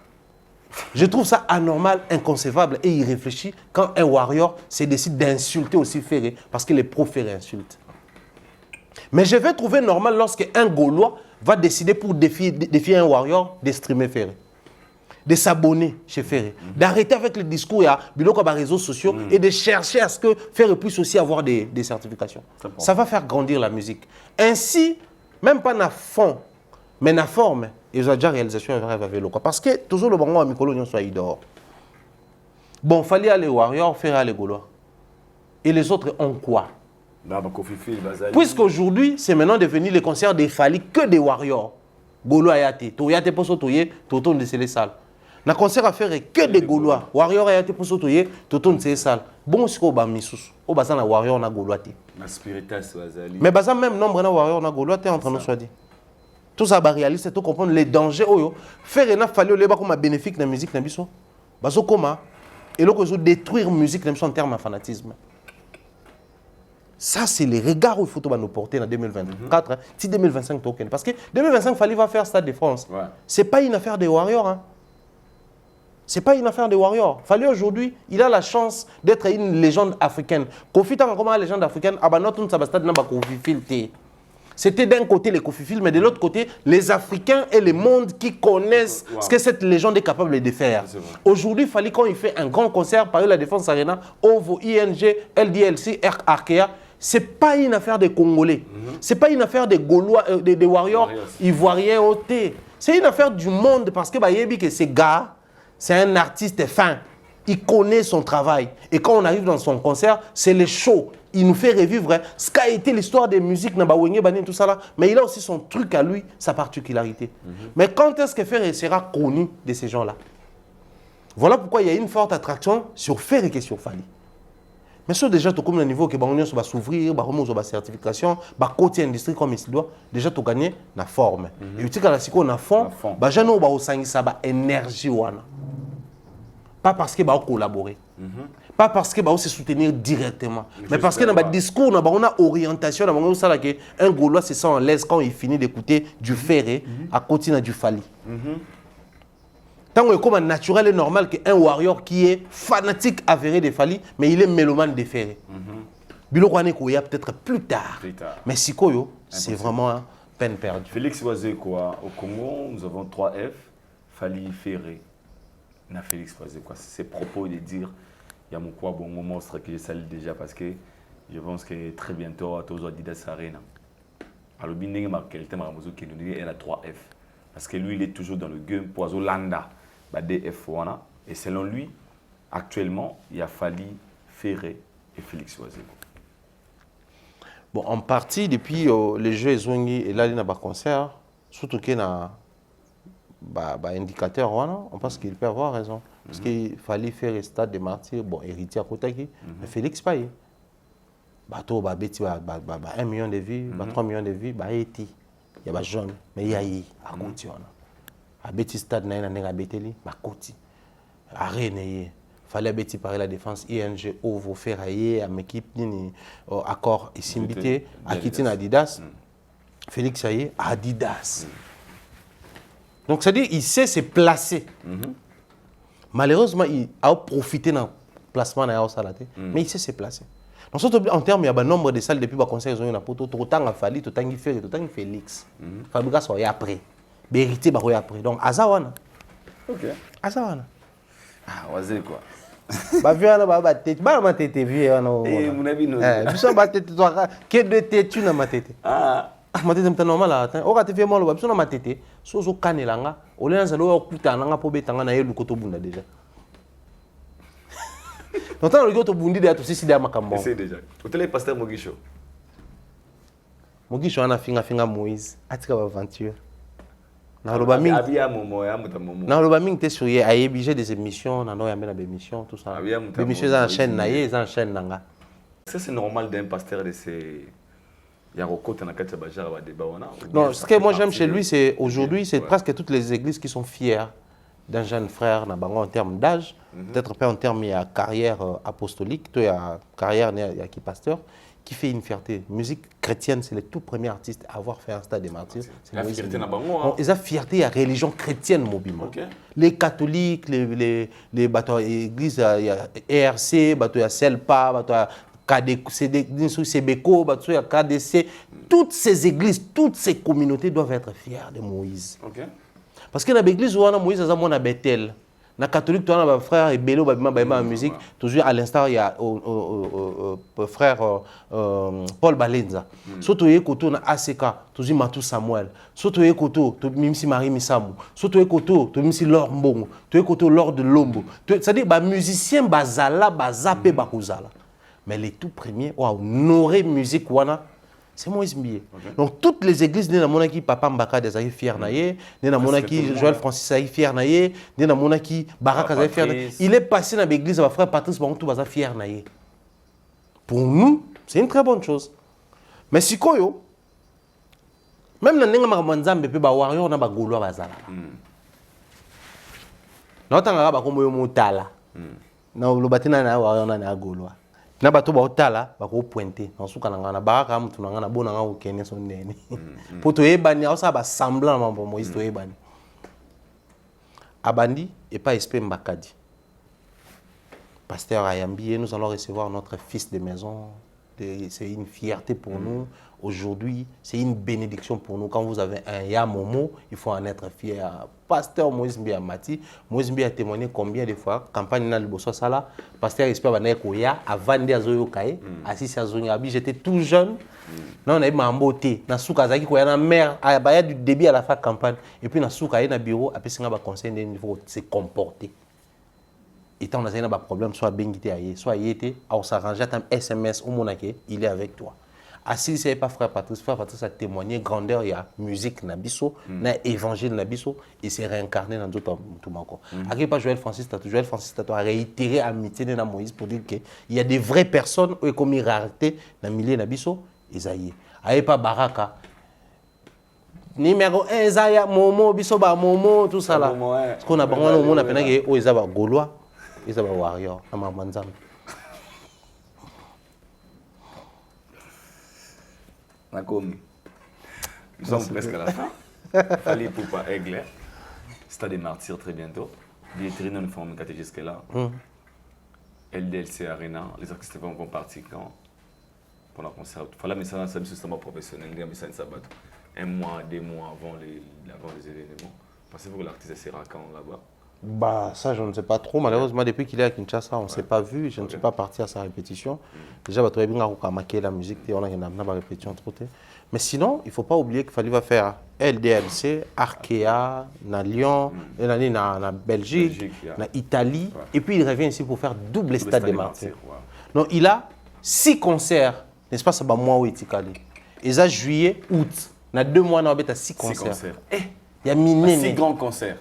Je trouve ça anormal, inconcevable et irréfléchi quand un warrior se décide d'insulter aussi Ferré parce que les pro-Ferré insultent. Mais je vais trouver normal lorsque un Gaulois va décider pour défier un warrior de streamer Ferré, de s'abonner chez Ferré, d'arrêter avec le discours et les réseaux sociaux et de chercher à ce que Ferré puisse aussi avoir des certifications. Ça va faire grandir la musique. Ainsi, même pas na fond, mais na forme, ils ont déjà réalisation avec le quoi. Parce que toujours le bango à Mikolo soit dehors. Bon, il fallait aller warrior, Ferré aller Gaulois. Et les autres ont quoi? Puisqu'aujourd'hui, c'est maintenant devenu les concerts des Fali que des warriors. Gaulois ayate, toyate pour sotoyer, toton de les salles. Na concert à faire que des Gaulois. Warrior ayate pour sotoyer, toton de les salles. Bon, c'est quoi missus? Au bassin na warrior na Gaulois. Mais bassin même nombre na warrior na Gaulois en train de se dire. Tout ça va réaliser, tout comprendre les dangers. Faire un fallu au léba comme bénéfique dans la musique, baso comment et là que détruire la musique en termes de fanatisme. Ça, c'est les regards qu'il faut nous porter en 2024, si 2025 token. Parce que 2025, il fallait faire Stade de France. Ouais. Ce n'est pas une affaire des Warriors. Hein. Ce n'est pas une affaire des Warriors. Fallait aujourd'hui, il a la chance d'être une légende africaine. Kofi Tang comme une légende africaine, Abanoton Sabastad n'a pas Kofi Filté. C'était d'un côté les Kofi Fil, mais de l'autre côté, les Africains et le monde qui connaissent ce que cette légende est capable de faire. Aujourd'hui, il fallait quand il fait un grand concert, par la Défense Arena, OVO, ING, LDLC, Arkea, ce n'est pas une affaire des Congolais. Ce n'est pas une affaire des Gaulois, des Warriors ivoiriens au thé. C'est une affaire du monde parce que ce gars, c'est un artiste fin. Il connaît son travail. Et quand on arrive dans son concert, c'est le show. Il nous fait revivre ce qu'a été l'histoire des musiques, tout ça là. Mais il a aussi son truc à lui, sa particularité. Mais quand est-ce que Ferré sera connu de ces gens-là? Voilà pourquoi il y a une forte attraction sur Ferré et sur Fali. Mais sur déjà, comme le niveau que va s'ouvrir, la certification, côté industrie comme il se doit, déjà tu gagnes la forme. Et tu as la forme, tu as énergie. Pas parce que va collaborer. Pas parce que va se soutenir directement. Mais parce que dans le discours, on a orientation, un Gaulois se sent à l'aise quand il finit d'écouter du Ferré à côté du Fali. Tant que comme naturel et normal qu'un warrior qui est fanatique avéré de Fali, mais il est mélomane de Ferré. Bilokwane Koya peut-être plus tard. Mais Sikoyo, c'est vraiment peine perdue. Félix Oisé, quoi. Au Congo, nous avons 3F, Fali, Ferré. Na Félix Oisé, quoi. C'est ses propos de dire, il y a mon quoi, bon monstre que je salue déjà parce que je pense que très bientôt, à tous les Adidas Arena. Alors, il y a quelqu'un qui nous dit qu'il a 3F. Parce que lui, il est toujours dans le game pour Landa. DF1. Et selon lui, actuellement, il y a Fali, Ferré et Félix Oisé. Bon, en partie, depuis les Jeux Zwingi et là, il y a un concert, surtout qu'il y a un indicateur, on pense qu'il peut avoir raison. Parce qu'il fallait faire un stade de martyrs, bon, héritier à côté, mais Félix pas. Bateau, 1 million de vues, 3 millions de vues, il y a des jeunes, mais il y a à côté. A beti stade na ina beteli makoti arena ye fallait beti par la défense ING OVO Ferraillé à équipe ni accord isimbité à Kitina Adidas Félix Aye Adidas. Donc c'est à dire il sait se placer. Malheureusement il a profité d'un placement na salate mais il sait se placer. Donc en termes il y a un nombre de salles depuis ba conseil ils ont na poto autant a fallu tout tangi faire tout tangi Félix Fabrica soit après hérité après. Donc, Azawana. Ok. Azawana. Ah, Oisé quoi. Tête. Ma tête vieux. Eh, mon ami, non. Tête, toi, que de tête, tu n'as ma tête. Ah. Ma tête est normale. On va te faire mal, on a ma tête. Sozo kanelanga. On est dans le kuta, on a pour betanga na yelu koto bunda déjà. Donc, on a le koto bundi de atosi si de makambo. C'est déjà. Au télé pasteur Mogisho. Mogisho ana finga Moïse. Atika aventure. Na loba mingi te sur ye ayebije des émissions na no yambe na émissions tout ça. Émissions en chaîne na ye en chaîne nanga. Ça c'est normal d'un pasteur de ces Yaroko na kati bajar ba débat on a. Non, ce que moi j'aime chez lui c'est aujourd'hui c'est presque toutes les églises qui sont fières d'un jeune frère en termes d'âge, peut-être pas en termes de carrière apostolique, il y a carrière qui pasteur, qui fait une fierté. Musique chrétienne, c'est le tout premier artiste à avoir fait un stade des martyrs. La fierté n'a pas ils ont fierté à la religion chrétienne mobile. Les catholiques, les églises, il y a ERC, il y a CELPA, il y a CBECO, il y a KDC. Toutes ces églises, toutes ces communautés doivent être fières de Moïse. Parce que dans l'église où on a Moïse, on a Bethel. Dans les catholiques, on a frère et Bélo, la musique. Toujours à l'instant, il y a frère Paul Balenza. Surtout, il y a ACK, toujours Matou Samuel. Surtout, il y a Mimsi Marie Misamou. Surtout, il y a Mimsi Lord Mbongo. Il y a Lord de Lombo. C'est-à-dire, les musiciens, Bazala, Bazapé, Bakuzala. Mais les tout premiers, honorer musique, c'est Moïse Mbié. Donc toutes les églises, nous avons qui Papa Mbaka des aïe fier naïe, nous avons qui Joël Francis aïe fier naïe, nous avons qui Barak aïe fier naïe. Il est passé dans l'église, mon frère Patrice Baron tout baza fier naïe. Pour nous, c'est une très bonne chose. Mais si quoi yo, même dans n'enga mamanzambe pe ba warrior na ba gaulois bazala. Na otanga ba kombo yo motala. Na lobatina na warrior na gaulois. Na bato ba otala ba ko pointer na suka na ngana ba ka mutu na ngana bona nga ukene so ndeni poto ebani osa ba semblant mambo Moïse to ebani abandi et pas esprit Mbakadi. Pasteur Ayambi, nous allons recevoir notre fils de maison. C'est une fierté pour nous. Aujourd'hui, c'est une bénédiction pour nous. Quand vous avez un Yamomo, il faut en être fier. Pasteur Moïse Mbia Mati, Moïse Mbia a témoigné combien de fois, campagne dans le Bosso Sala, Pasteur Espère Banaye Koya, avant de Azoyo Kaye, assis à Zonyabi, j'étais tout jeune. Non, on a eu ma beauté. Na souka zaki koya na mère, il y a du début à la fin de campagne. Et puis na souka na bureau, après c'est un conseil il faut se comporter. Et quand on a un problème, soit Bengité aïe, soit Yété, on s'arrange, un SMS au Monaké, il est avec toi. Assis, c'est pas frère Patrice a témoigné grandeur, il y a musique, nabiso, il y a évangile, nabiso, et c'est réincarné dans d'autres tout encore. Après, pas Joël Francis Tatou a réitéré amitié de Moïse pour dire qu'il y a des vraies personnes qui ont commis rareté dans le milieu nabiso, Isaïe. Après, pas Baraka. Numéro 1, Zaya, Momo, Bisoba, Momo, tout ça là. Ce qu'on a besoin, on a peine que ils avaient Gaulois. Ils avaient warrior, Amamanzam. Nous sommes presque à la fin. Fali Poupa Aigle, Stade des Martyrs très bientôt. Billetterie non forme jusqu'à là. LDLC Arena, les artistes vont compartir quand pendant le concert. Il fallait mettre ça dans un système professionnel, un mois, 2 mois avant les événements. Pensez-vous que l'artiste sera quand là-bas? Bah, ça, je ne sais pas trop. Malheureusement, depuis qu'il est à Kinshasa, on ne s'est pas vu. Je ne suis pas parti à sa répétition. Déjà, on a bien la musique, on a une répétition. Mais sinon, il ne faut pas oublier qu'il fallait faire LDLC, Arkea, na Lyon, na Belgique, na Italie. Et puis, il revient ici pour faire double stade des martyrs. Donc, il a 6 concerts, n'est-ce pas, ça va moi où il et ça, juillet, août. On a 2 mois, on a 6 concerts. Il y a 6 grands concerts.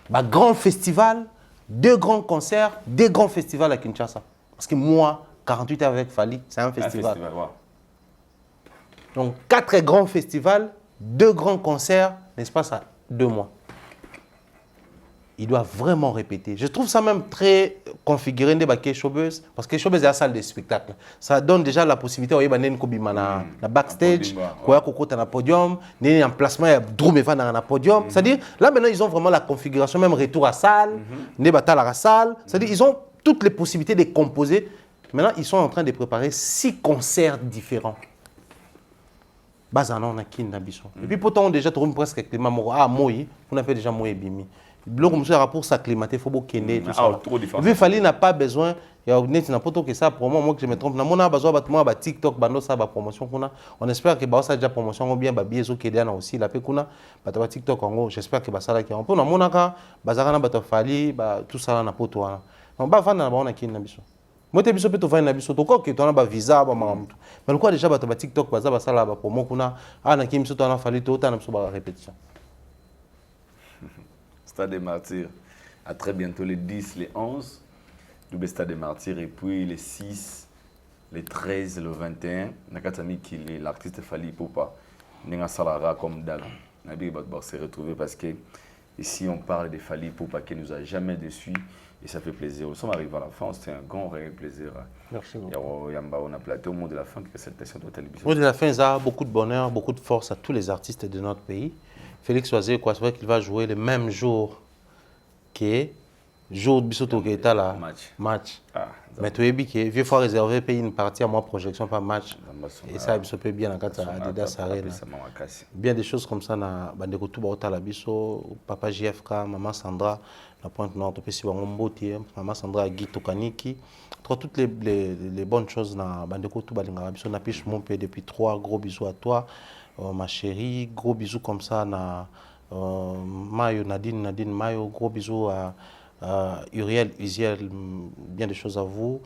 Bah, grand festival, 2 grands concerts, 2 grands festivals à Kinshasa. Parce que moi, 48 heures avec Fali, c'est un festival. Donc 4 grands festivals, 2 grands concerts, n'est-ce pas ça, 2 mois. Il doit vraiment répéter. Je trouve ça même très configuré de Showbiz, parce que Showbiz est la salle de spectacle. Ça donne déjà la possibilité de backstage, de podium, un placement de un podium. C'est-à-dire, là maintenant, ils ont vraiment la configuration, même retour à salle, à salle. C'est-à-dire, ils ont toutes les possibilités de composer. Maintenant, ils sont en train de préparer 6 concerts différents. Et puis, pourtant, déjà, tu presque avec les mamans. Ah, moi, on a fait déjà moi et Bimi. Pour s'acclimater, il faut beaucoup qu'il tout ça. Et puis, Fali n'a pas besoin. Il y a n'importe que ça pour moi que je me trompe. On a besoin de TikTok, de promotion. On espère que ça déjà promotion ou bien Babiezo qui est aussi la pécuna. TikTok en gros, j'espère que ça là qui est un peu. On a bazarana Fali, tout ça là pour toi. On va vendre on a qui nabiso. Moi tu biso peut vendre nabiso. To que tu as un visa ba mamtu. Mais quoi déjà TikTok ça là promo kuna. Ah na kimso to na Fali to ta na biso ba répétition. Stade des Martyrs. À très bientôt, les 10, les 11, double Stade des Martyrs. Et puis les 6, les 13, le 21, Nakatami qui est l'artiste Fali Poupa. Nenga Salara comme Dal. Nabi va se retrouver parce que Ici, on parle de Fally Ipupa qui ne nous a jamais déçus et ça fait plaisir. Nous sommes arrivés à la fin, c'était un grand réel plaisir. Merci beaucoup. On a platé au mot de la fin que cette session de télévision. Au mot de la fin, ça a beaucoup de bonheur, beaucoup de force à tous les artistes de notre pays. Félix Oisé, c'est vrai qu'il va jouer le même jour que jour de Bissoto qui est là. Match. Ah, mais tu es bien que vieux fois réservé payer une partie à moi projection par match. Et ça il se peut bien en cas Adidas Arena. Bien des choses comme ça na bande ko tuba otala biso papa JFK, maman Sandra, la Pointe Nord, puis si Mboti, maman Sandra Guy Tokaniki. Toutes les bonnes choses na bande ko tuba linga biso na piche mon père depuis 3 gros bisous à toi ma chérie, gros bisous comme ça na Mayo Nadine Mayo, gros bisous à Uriel, Uziel, bien des choses à vous.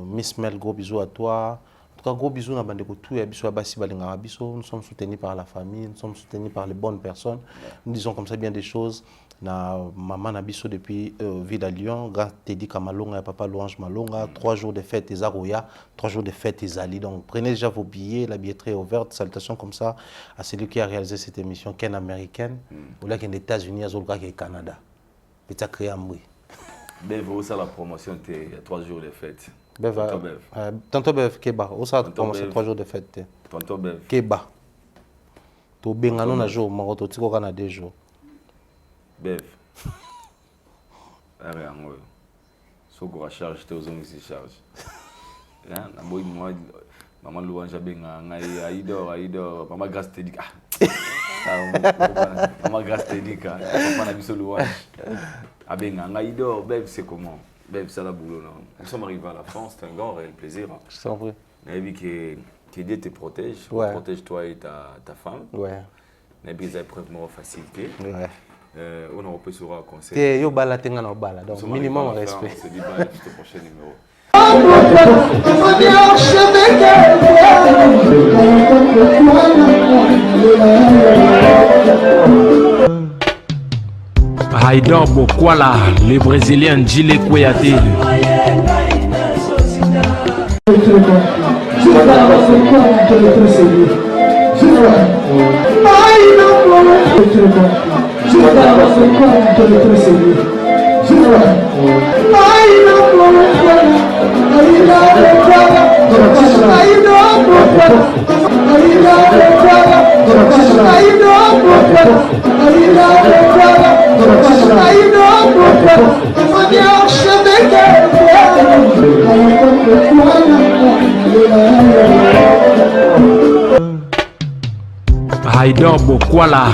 Miss Mel, gros bisous à toi. En tout cas, gros bisous à Bandeko tout et à Bissou Abassi Balinga Bisso. Nous sommes soutenus par la famille, nous sommes soutenus par les bonnes personnes. Nous disons comme ça bien des choses. Na maman Nabiso depuis Ville à Lyon, grand Teddy Kamalonga et papa Louange Malonga, 3 jours de fête et Aroya, 3 jours de fête et Ali. Donc prenez déjà vos billets, la billetterie est ouverte. Salutations comme ça à celui qui a réalisé cette émission, Ken américaine, ou là qui est aux États-Unis, à Zolga qui est au Canada. Petit créé à Moui. Bev, où ça la promotion, il y a 3 jours de fête. Bev, Tonton Bev, Keba, où ça la promotion, 3 jours de fête. Tonton Bev. Keba. Tu bengano na jour, maroto tiko kana 2 jours. Bev. Rien, moi. So go charge, te ozongi si charge. Hein, na boy moi, maman Louange benga ngai aido, maman grâce te dit maman grâce te dit papa na biso Louange. Abenga ngai Bev c'est comment? Bev ça la boulot là. Nous sommes arrivés à la France, c'est un grand réel plaisir. Je t'en prie. Nabi que Dieu te protège, ouais. Protège toi et ta femme. Ouais. Nabi des épreuves de facilité. Ouais. On a repris sur un conseil. T'es yo bala tenga na bala, donc minimum respect. On se dit bye jusqu'au prochain numéro. Haïdor Bokwala, le Brésilien Djile Kouyaté. Haïdor Bokwala.